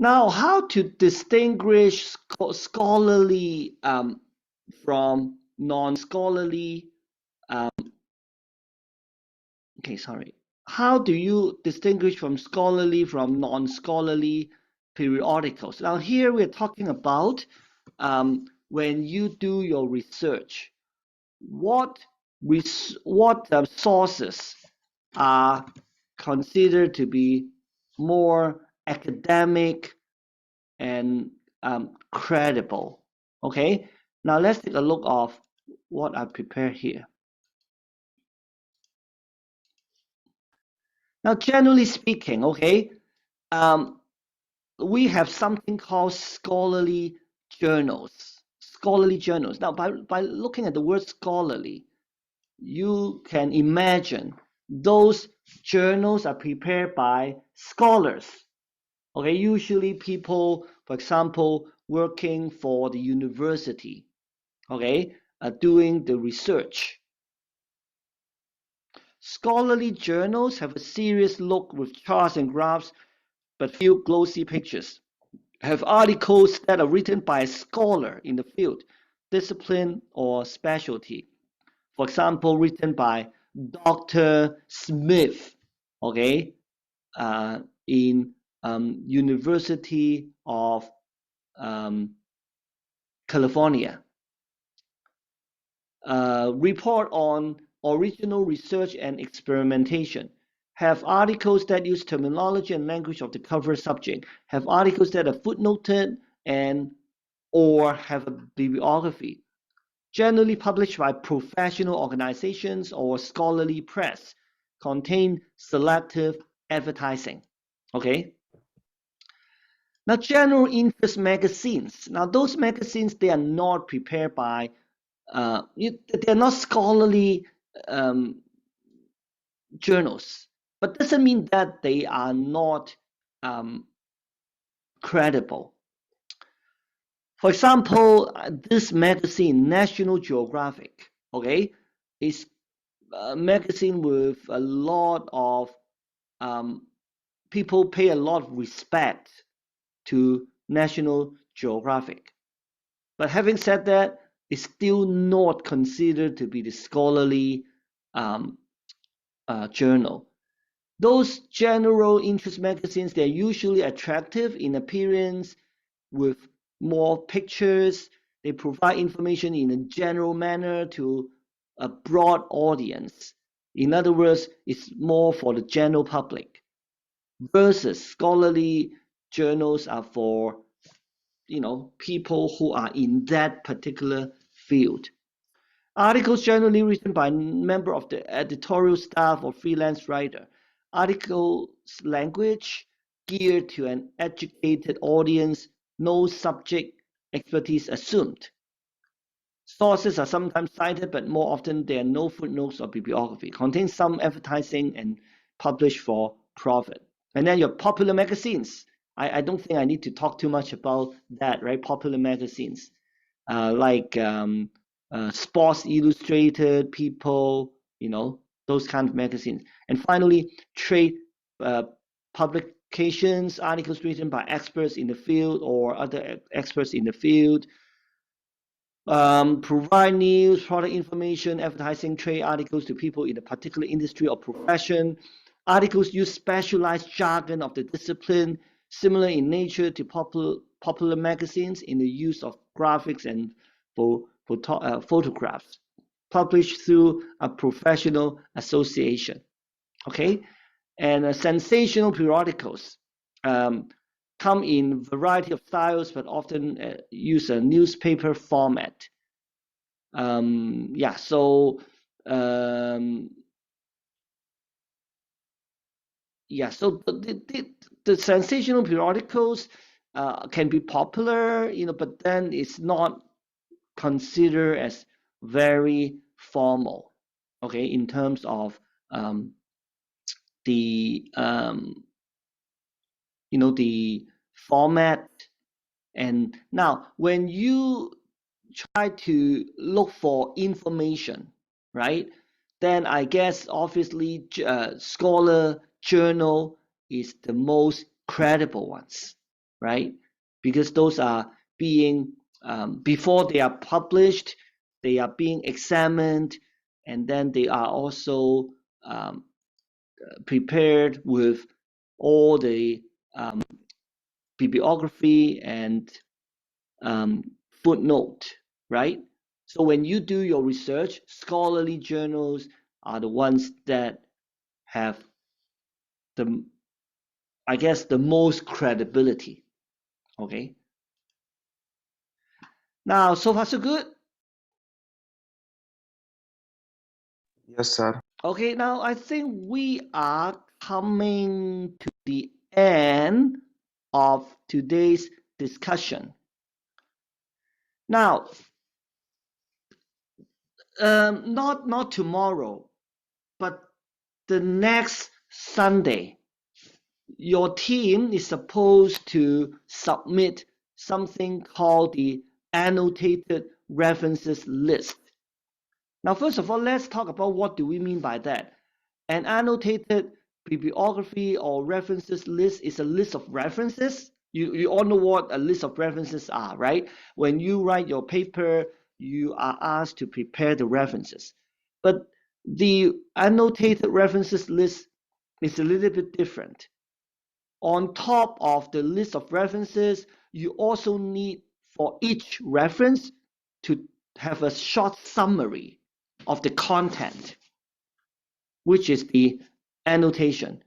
Now, how to distinguish scholarly from non-scholarly? Okay, sorry. How do you distinguish from scholarly from non-scholarly periodicals? Now, here we're talking about when you do your research, what sources are considered to be more academic and credible. Okay, now let's take a look of what I prepared here. Now, generally speaking, okay, we have something called scholarly journals. Now, by looking at the word scholarly, you can imagine those journals are prepared by scholars. Okay, usually people, for example, working for the university, okay, doing the research. Scholarly journals have a serious look with charts and graphs, but few glossy pictures. Have articles that are written by a scholar in the field, discipline, or specialty. For example, written by Dr. Smith, okay, in University of California. Report on original research and experimentation. Have articles that use terminology and language of the cover subject. Have articles that are footnoted and or have a bibliography. Generally published by professional organizations or scholarly press. Contain selective advertising. Okay. Now, general interest magazines. Now, those magazines, they are not prepared by they're not scholarly journals, but doesn't mean that they are not credible. For example, this magazine, National Geographic, okay, is a magazine with a lot of people pay a lot of respect to National Geographic. But having said that, it's still not considered to be the scholarly journal. Those general interest magazines, they're usually attractive in appearance with more pictures. They provide information in a general manner to a broad audience. In other words, it's more for the general public. Versus scholarly journals are for people who are in that particular field. Articles generally written by a member of the editorial staff or freelance writer. Articles language geared to an educated audience, no subject expertise assumed. Sources are sometimes cited, but more often there are no footnotes or bibliography. Contains some advertising and published for profit. And then your popular magazines. I don't think I need to talk too much about that, right? Popular magazines like Sports Illustrated, People, those kind of magazines. And finally, trade publications, articles written by experts in the field or other experts in the field. Provide news, product information, advertising, trade articles to people in a particular industry or profession. Articles use specialized jargon of the discipline, similar in nature to popular magazines in the use of graphics and photographs, published through a professional association. Okay, and sensational periodicals come in variety of styles, but often use a newspaper format. Yeah, so yeah, so the sensational periodicals can be popular, but then it's not considered as very formal, okay, in terms of the the format. And now when you try to look for information, right, then I guess obviously scholar journal is the most credible ones, right? Because those are being before they are published, they are being examined, and then they are also prepared with all the bibliography and footnote, right? So when you do your research, scholarly journals are the ones that have the, I guess, the most credibility. Okay. Now, so far so good. Yes, sir. Okay, now I think we are coming to the end of today's discussion. Now, not tomorrow, but the next Sunday, your team is supposed to submit something called the annotated references list. Now, first of all, let's talk about what do we mean by that. An annotated bibliography or references list is a list of references. You all know what a list of references are, right? When you write your paper, you are asked to prepare the references. But the annotated references list is a little bit different. On top of the list of references, you also need for each reference to have a short summary of the content, which is the annotation.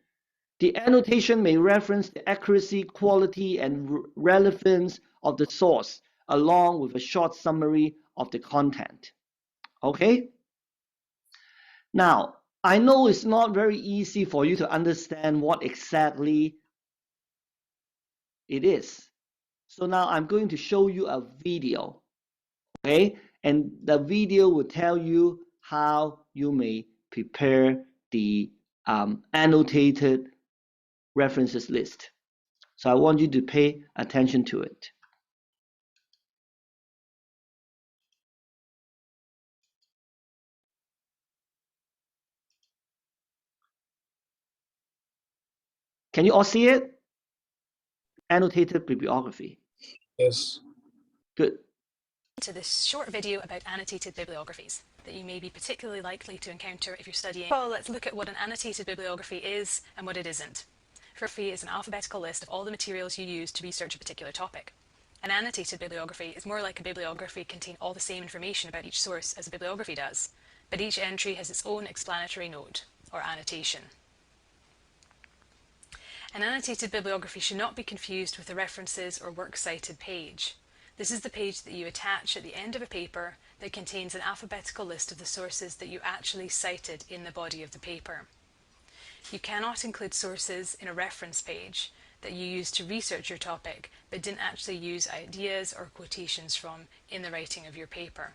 The annotation may reference the accuracy, quality, and relevance of the source, along with a short summary of the content. Okay? Now, I know it's not very easy for you to understand what exactly it is. So now I'm going to show you a video, okay? And the video will tell you how you may prepare the annotated references list. So I want you to pay attention to it. Can you all see it? Annotated bibliography. Yes. Good. To this short video about annotated bibliographies that you may be particularly likely to encounter if you're studying. Well, let's look at what an annotated bibliography is and what it isn't. Bibliography is an alphabetical list of all the materials you use to research a particular topic. An annotated bibliography is more like a bibliography containing all the same information about each source as a bibliography does, but each entry has its own explanatory note, or annotation. An annotated bibliography should not be confused with a references or works cited page. This is the page that you attach at the end of a paper that contains an alphabetical list of the sources that you actually cited in the body of the paper. You cannot include sources in a reference page that you use to research your topic but didn't actually use ideas or quotations from in the writing of your paper.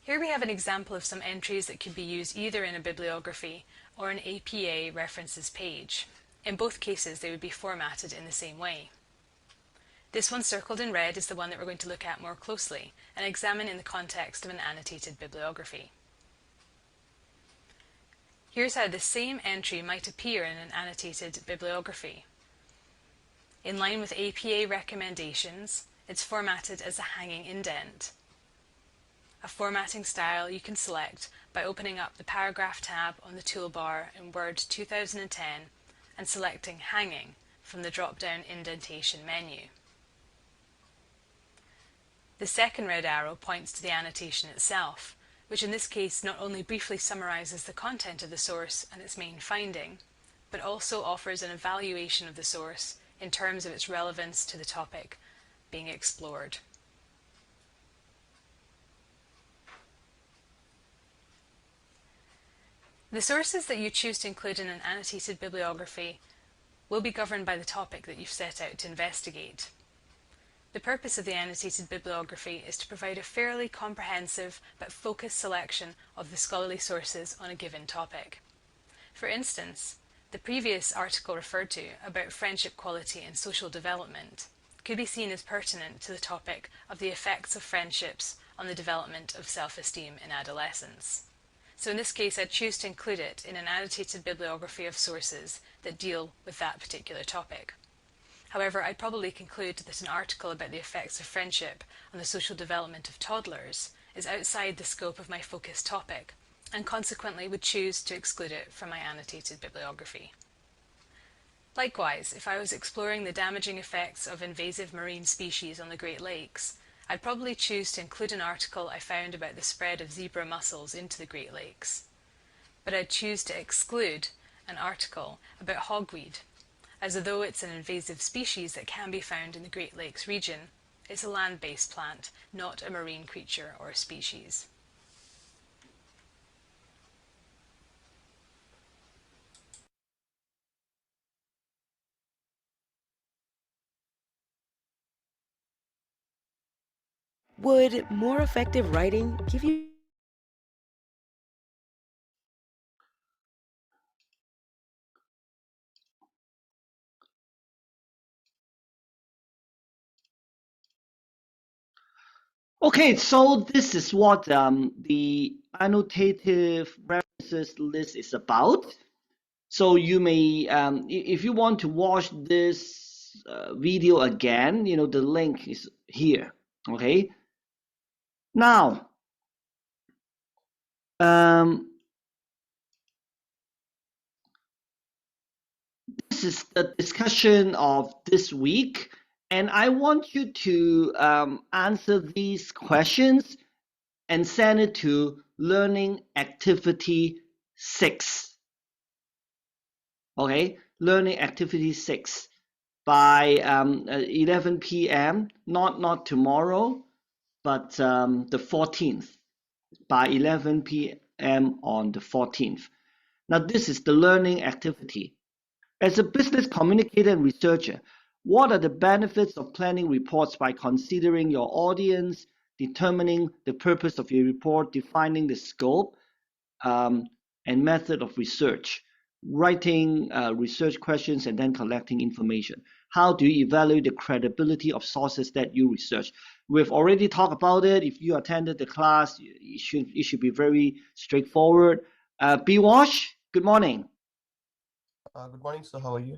Here we have an example of some entries that could be used either in a bibliography or an APA references page. In both cases, they would be formatted in the same way. This one circled in red is the one that we're going to look at more closely and examine in the context of an annotated bibliography. Here's how the same entry might appear in an annotated bibliography. In line with APA recommendations, it's formatted as a hanging indent. A formatting style you can select by opening up the Paragraph tab on the toolbar in Word 2010 and selecting Hanging from the drop-down Indentation menu. The second red arrow points to the annotation itself, which in this case not only briefly summarizes the content of the source and its main finding, but also offers an evaluation of the source in terms of its relevance to the topic being explored. The sources that you choose to include in an annotated bibliography will be governed by the topic that you've set out to investigate. The purpose of the annotated bibliography is to provide a fairly comprehensive but focused selection of the scholarly sources on a given topic. For instance, the previous article referred to about friendship quality and social development could be seen as pertinent to the topic of the effects of friendships on the development of self-esteem in adolescence. So in this case, I'd choose to include it in an annotated bibliography of sources that deal with that particular topic. However, I'd probably conclude that an article about the effects of friendship on the social development of toddlers is outside the scope of my focused topic, and consequently would choose to exclude it from my annotated bibliography. Likewise, if I was exploring the damaging effects of invasive marine species on the Great Lakes, I'd probably choose to include an article I found about the spread of zebra mussels into the Great Lakes. But I'd choose to exclude an article about hogweed, as although it's an invasive species that can be found in the Great Lakes region, it's a land-based plant, not a marine creature or species. Would more effective writing give you Okay, so this is what the annotative references list is about. So you may, if you want to watch this video again, the link is here. Okay. Now, this is the discussion of this week, and I want you to answer these questions and send it to Learning Activity 6. Okay, Learning Activity 6 by 11 p.m. Not tomorrow, but the 14th, by 11 p.m. on the 14th. Now, this is the learning activity. As a business communicator and researcher, what are the benefits of planning reports by considering your audience, determining the purpose of your report, defining the scope and method of research, writing research questions, and then collecting information? How do you evaluate the credibility of sources that you research? We've already talked about it. If you attended the class, it should be very straightforward. B. Wash, good morning. Good morning, sir. How are you?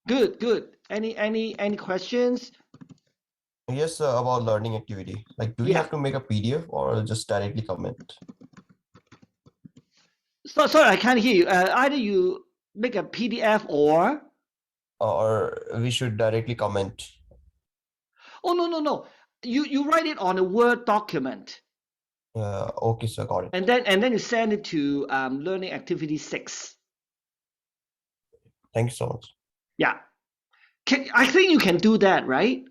Good. Any questions? Yes, sir, about learning activity. Like, do we Yeah. have to make a PDF or just directly comment? Sorry, I can't hear you. Either you make a PDF or we should directly comment? oh no. You write it on a Word document. Okay, sir, got it. And then you send it to Learning Activity 6. Thank you so much. Yeah. I think you can do that, right?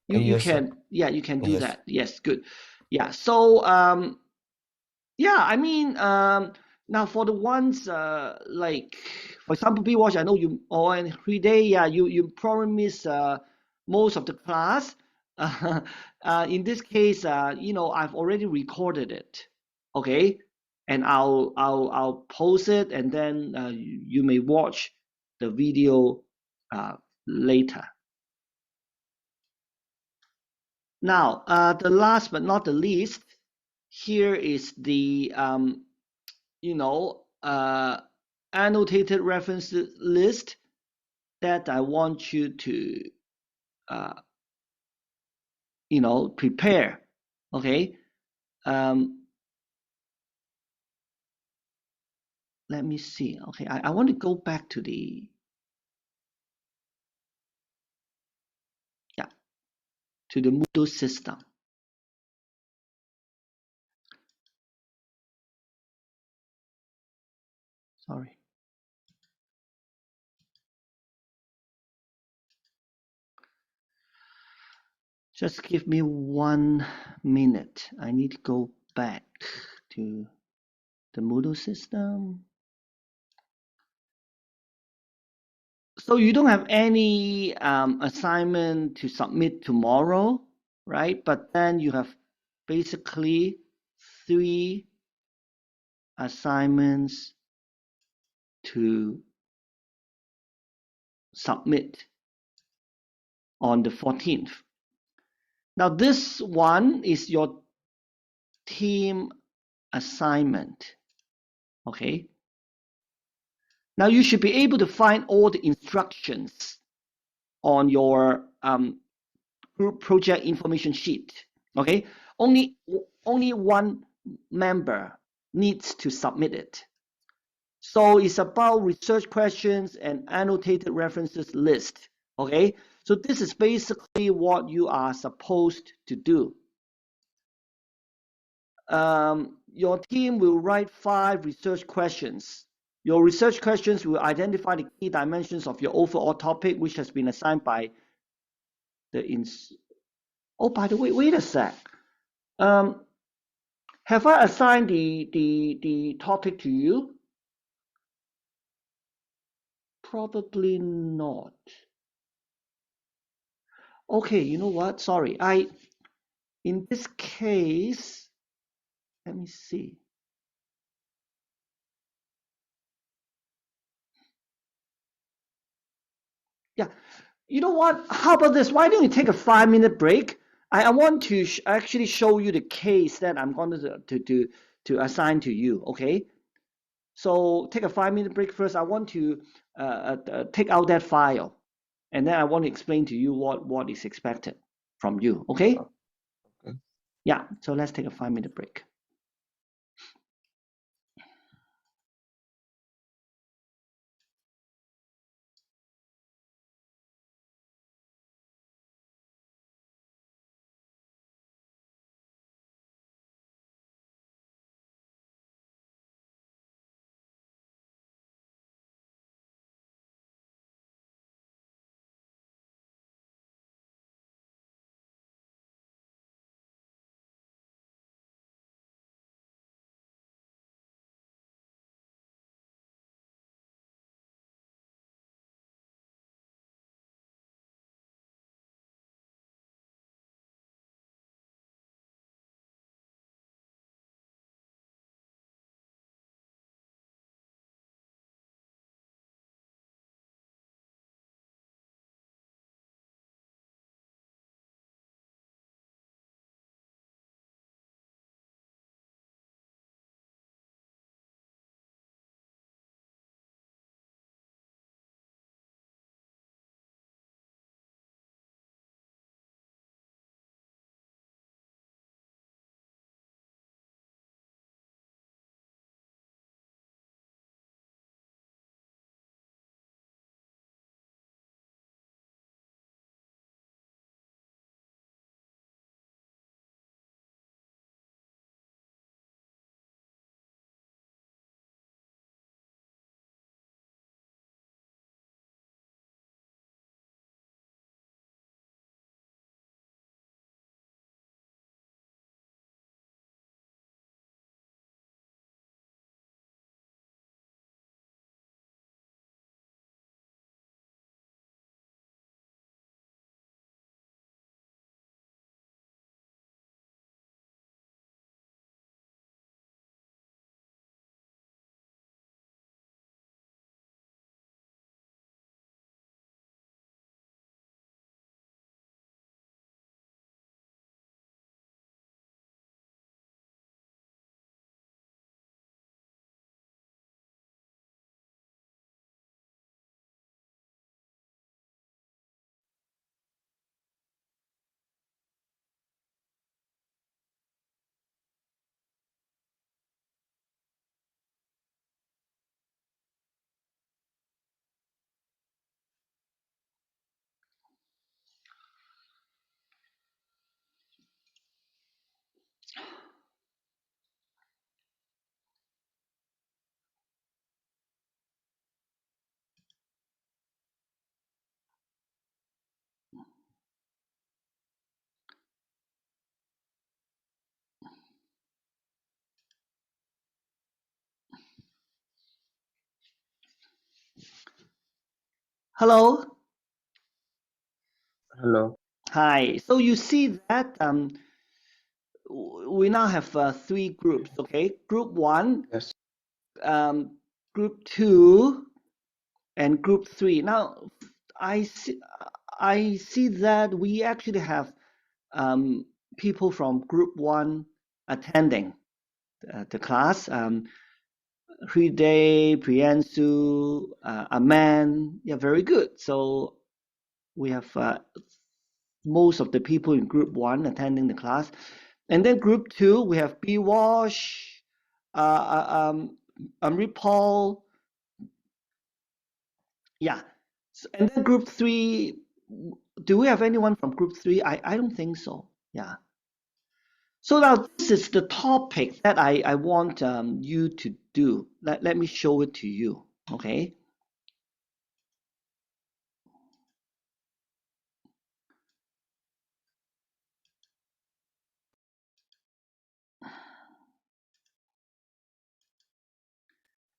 You Yes, sir. can. Yeah, you can do Yes. that. Yes, good. Yeah. So yeah, I mean now for the ones like for example B-Watch, I know you on 3 day, yeah, you probably miss most of the class. In this case, I've already recorded it, okay, and I'll post it, and then you may watch the video later. Now, the last but not the least, here is the annotated reference list that I want you to prepare. Okay. Let me see. Okay, I want to go back to the Moodle system. Sorry. Just give me 1 minute. I need to go back to the Moodle system. So you don't have any assignment to submit tomorrow, right? But then you have basically 3 assignments to submit on the 14th. Now this one is your team assignment, okay? Now you should be able to find all the instructions on your group project information sheet, okay? Only one member needs to submit it. So it's about research questions and annotated references list, okay? So this is basically what you are supposed to do. Your team will write 5 research questions. Your research questions will identify the key dimensions of your overall topic, which has been assigned by the Oh, by the way, wait a sec. Have I assigned the topic to you? Probably not. Okay, you know what? Sorry. In this case, let me see. Yeah. You know what? How about this? Why don't you take a 5-minute break? I want to actually show you the case that I'm going to assign to you. Okay. So take a 5-minute break first. I want to take out that file, and then I want to explain to you what is expected from you. Okay. Okay. Yeah. So let's take a 5-minute break. Hello. Hello. Hi. So you see that we now have three groups. Okay, group one, Yes. um, group two, and group three. Now I see that we actually have people from group one attending the class. Hriday, Priyansu, Aman. Yeah, very good. So we have most of the people in group one attending the class. And then group two, we have B Wash, Amrit Paul. Yeah. And then group three, do we have anyone from group three? I don't think so. Yeah. So now this is the topic that I want you to do. Let me show it to you. Okay.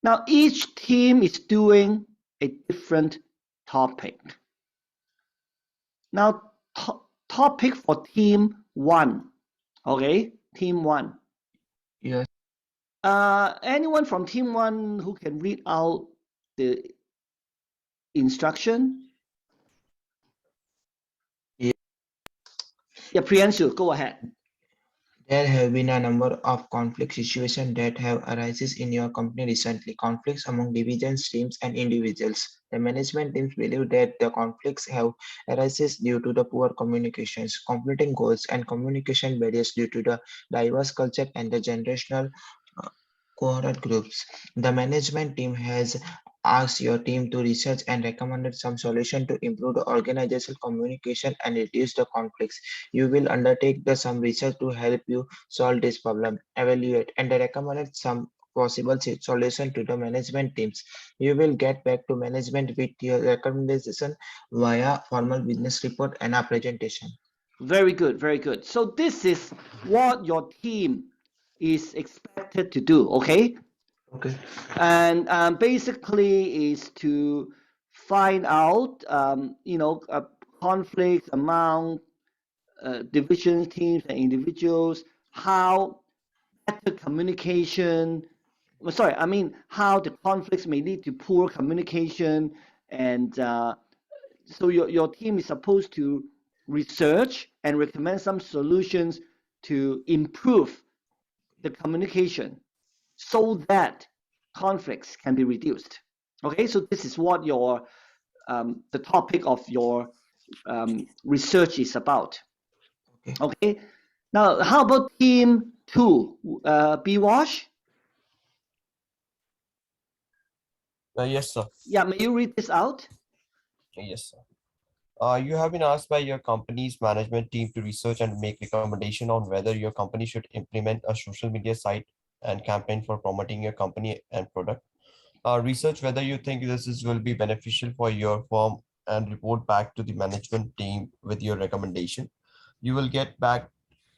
Now each team is doing a different topic. Now topic for team one. Okay, team one. Yes. Anyone from team one who can read out the instruction? Yeah. Yeah, Priyanshu, go ahead. There have been a number of conflict situations that have arises in your company recently. Conflicts among divisions, teams, and individuals. The management teams believe that the conflicts have arises due to the poor communications, conflicting goals, and communication barriers due to the diverse culture and the generational uh, cohort groups. The management team has asked your team to research and recommended some solution to improve the organizational communication and reduce the conflicts. You will undertake some research to help you solve this problem, evaluate, and recommend some possible solution to the management teams. You will get back to management with your recommendation via formal business report and a presentation. Very good, very good. So this is what your team is expected to do, okay? Okay. And basically is to find out, conflicts among divisions, teams, and individuals, how better communication, well, sorry, I mean how the conflicts may lead to poor communication, and so your team is supposed to research and recommend some solutions to improve the communication so that conflicts can be reduced. Okay, so this is what your the topic of your research is about. Okay. Okay, now how about team two? B Wash? Yes, sir. Yeah, may you read this out? Yes, sir. You have been asked by your company's management team to research and make recommendation on whether your company should implement a social media site and campaign for promoting your company and product. Research whether you think will be beneficial for your firm and report back to the management team with your recommendation. You will get back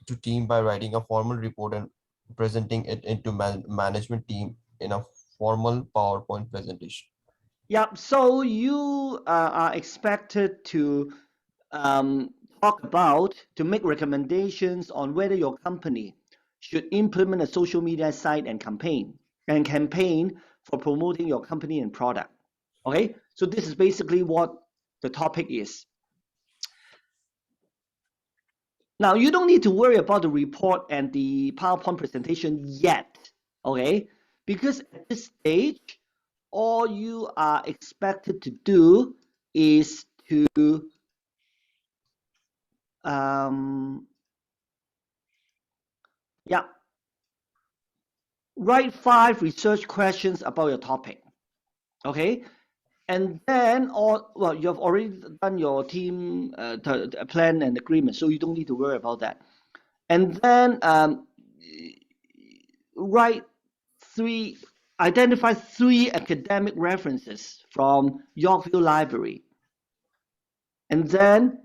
to team by writing a formal report and presenting it into management team in a formal PowerPoint presentation. Yeah, so you are expected to um, talk about, to make recommendations on whether your company should implement a social media site and campaign for promoting your company and product. Okay, so this is basically what the topic is. Now, you don't need to worry about the report and the PowerPoint presentation yet, okay? Because at this stage, all you are expected to do is to yeah, write 5 research questions about your topic, okay? And then, well, you have already done your team plan and agreement, so you don't need to worry about that. And then write identify 3 academic references from Yorkville Library, and then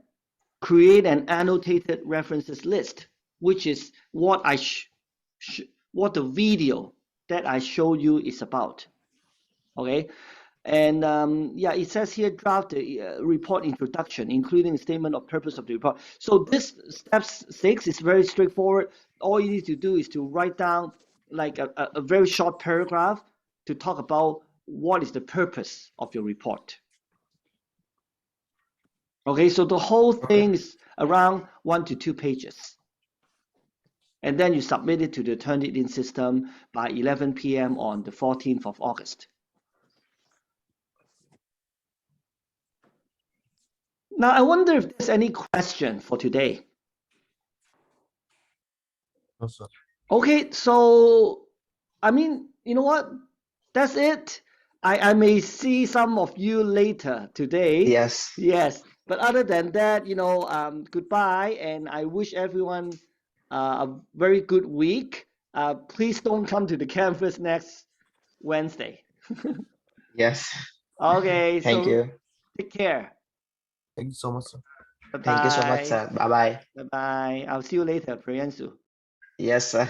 create an annotated references list, which is what what the video that I show you is about. Okay, And yeah, it says here draft the report introduction, including a statement of purpose of the report. So this step 6 is very straightforward. All you need to do is to write down like a very short paragraph to talk about what is the purpose of your report. Okay, so the whole thing is around 1 to 2 pages. And then you submit it to the Turnitin system by 11 p.m. on the 14th of August. Now, I wonder if there's any question for today. No, sir. Okay, so, I mean, you know what? That's it. I may see some of you later today. Yes. Yes, but other than that, goodbye, and I wish everyone a very good week. Please don't come to the campus next Wednesday. Yes. Okay, Thank so you. take care. Thank you so much, sir. Thank you so much, Bye-bye. sir. Bye bye. Bye-bye. I'll see you later, Priyansu. Yes, sir.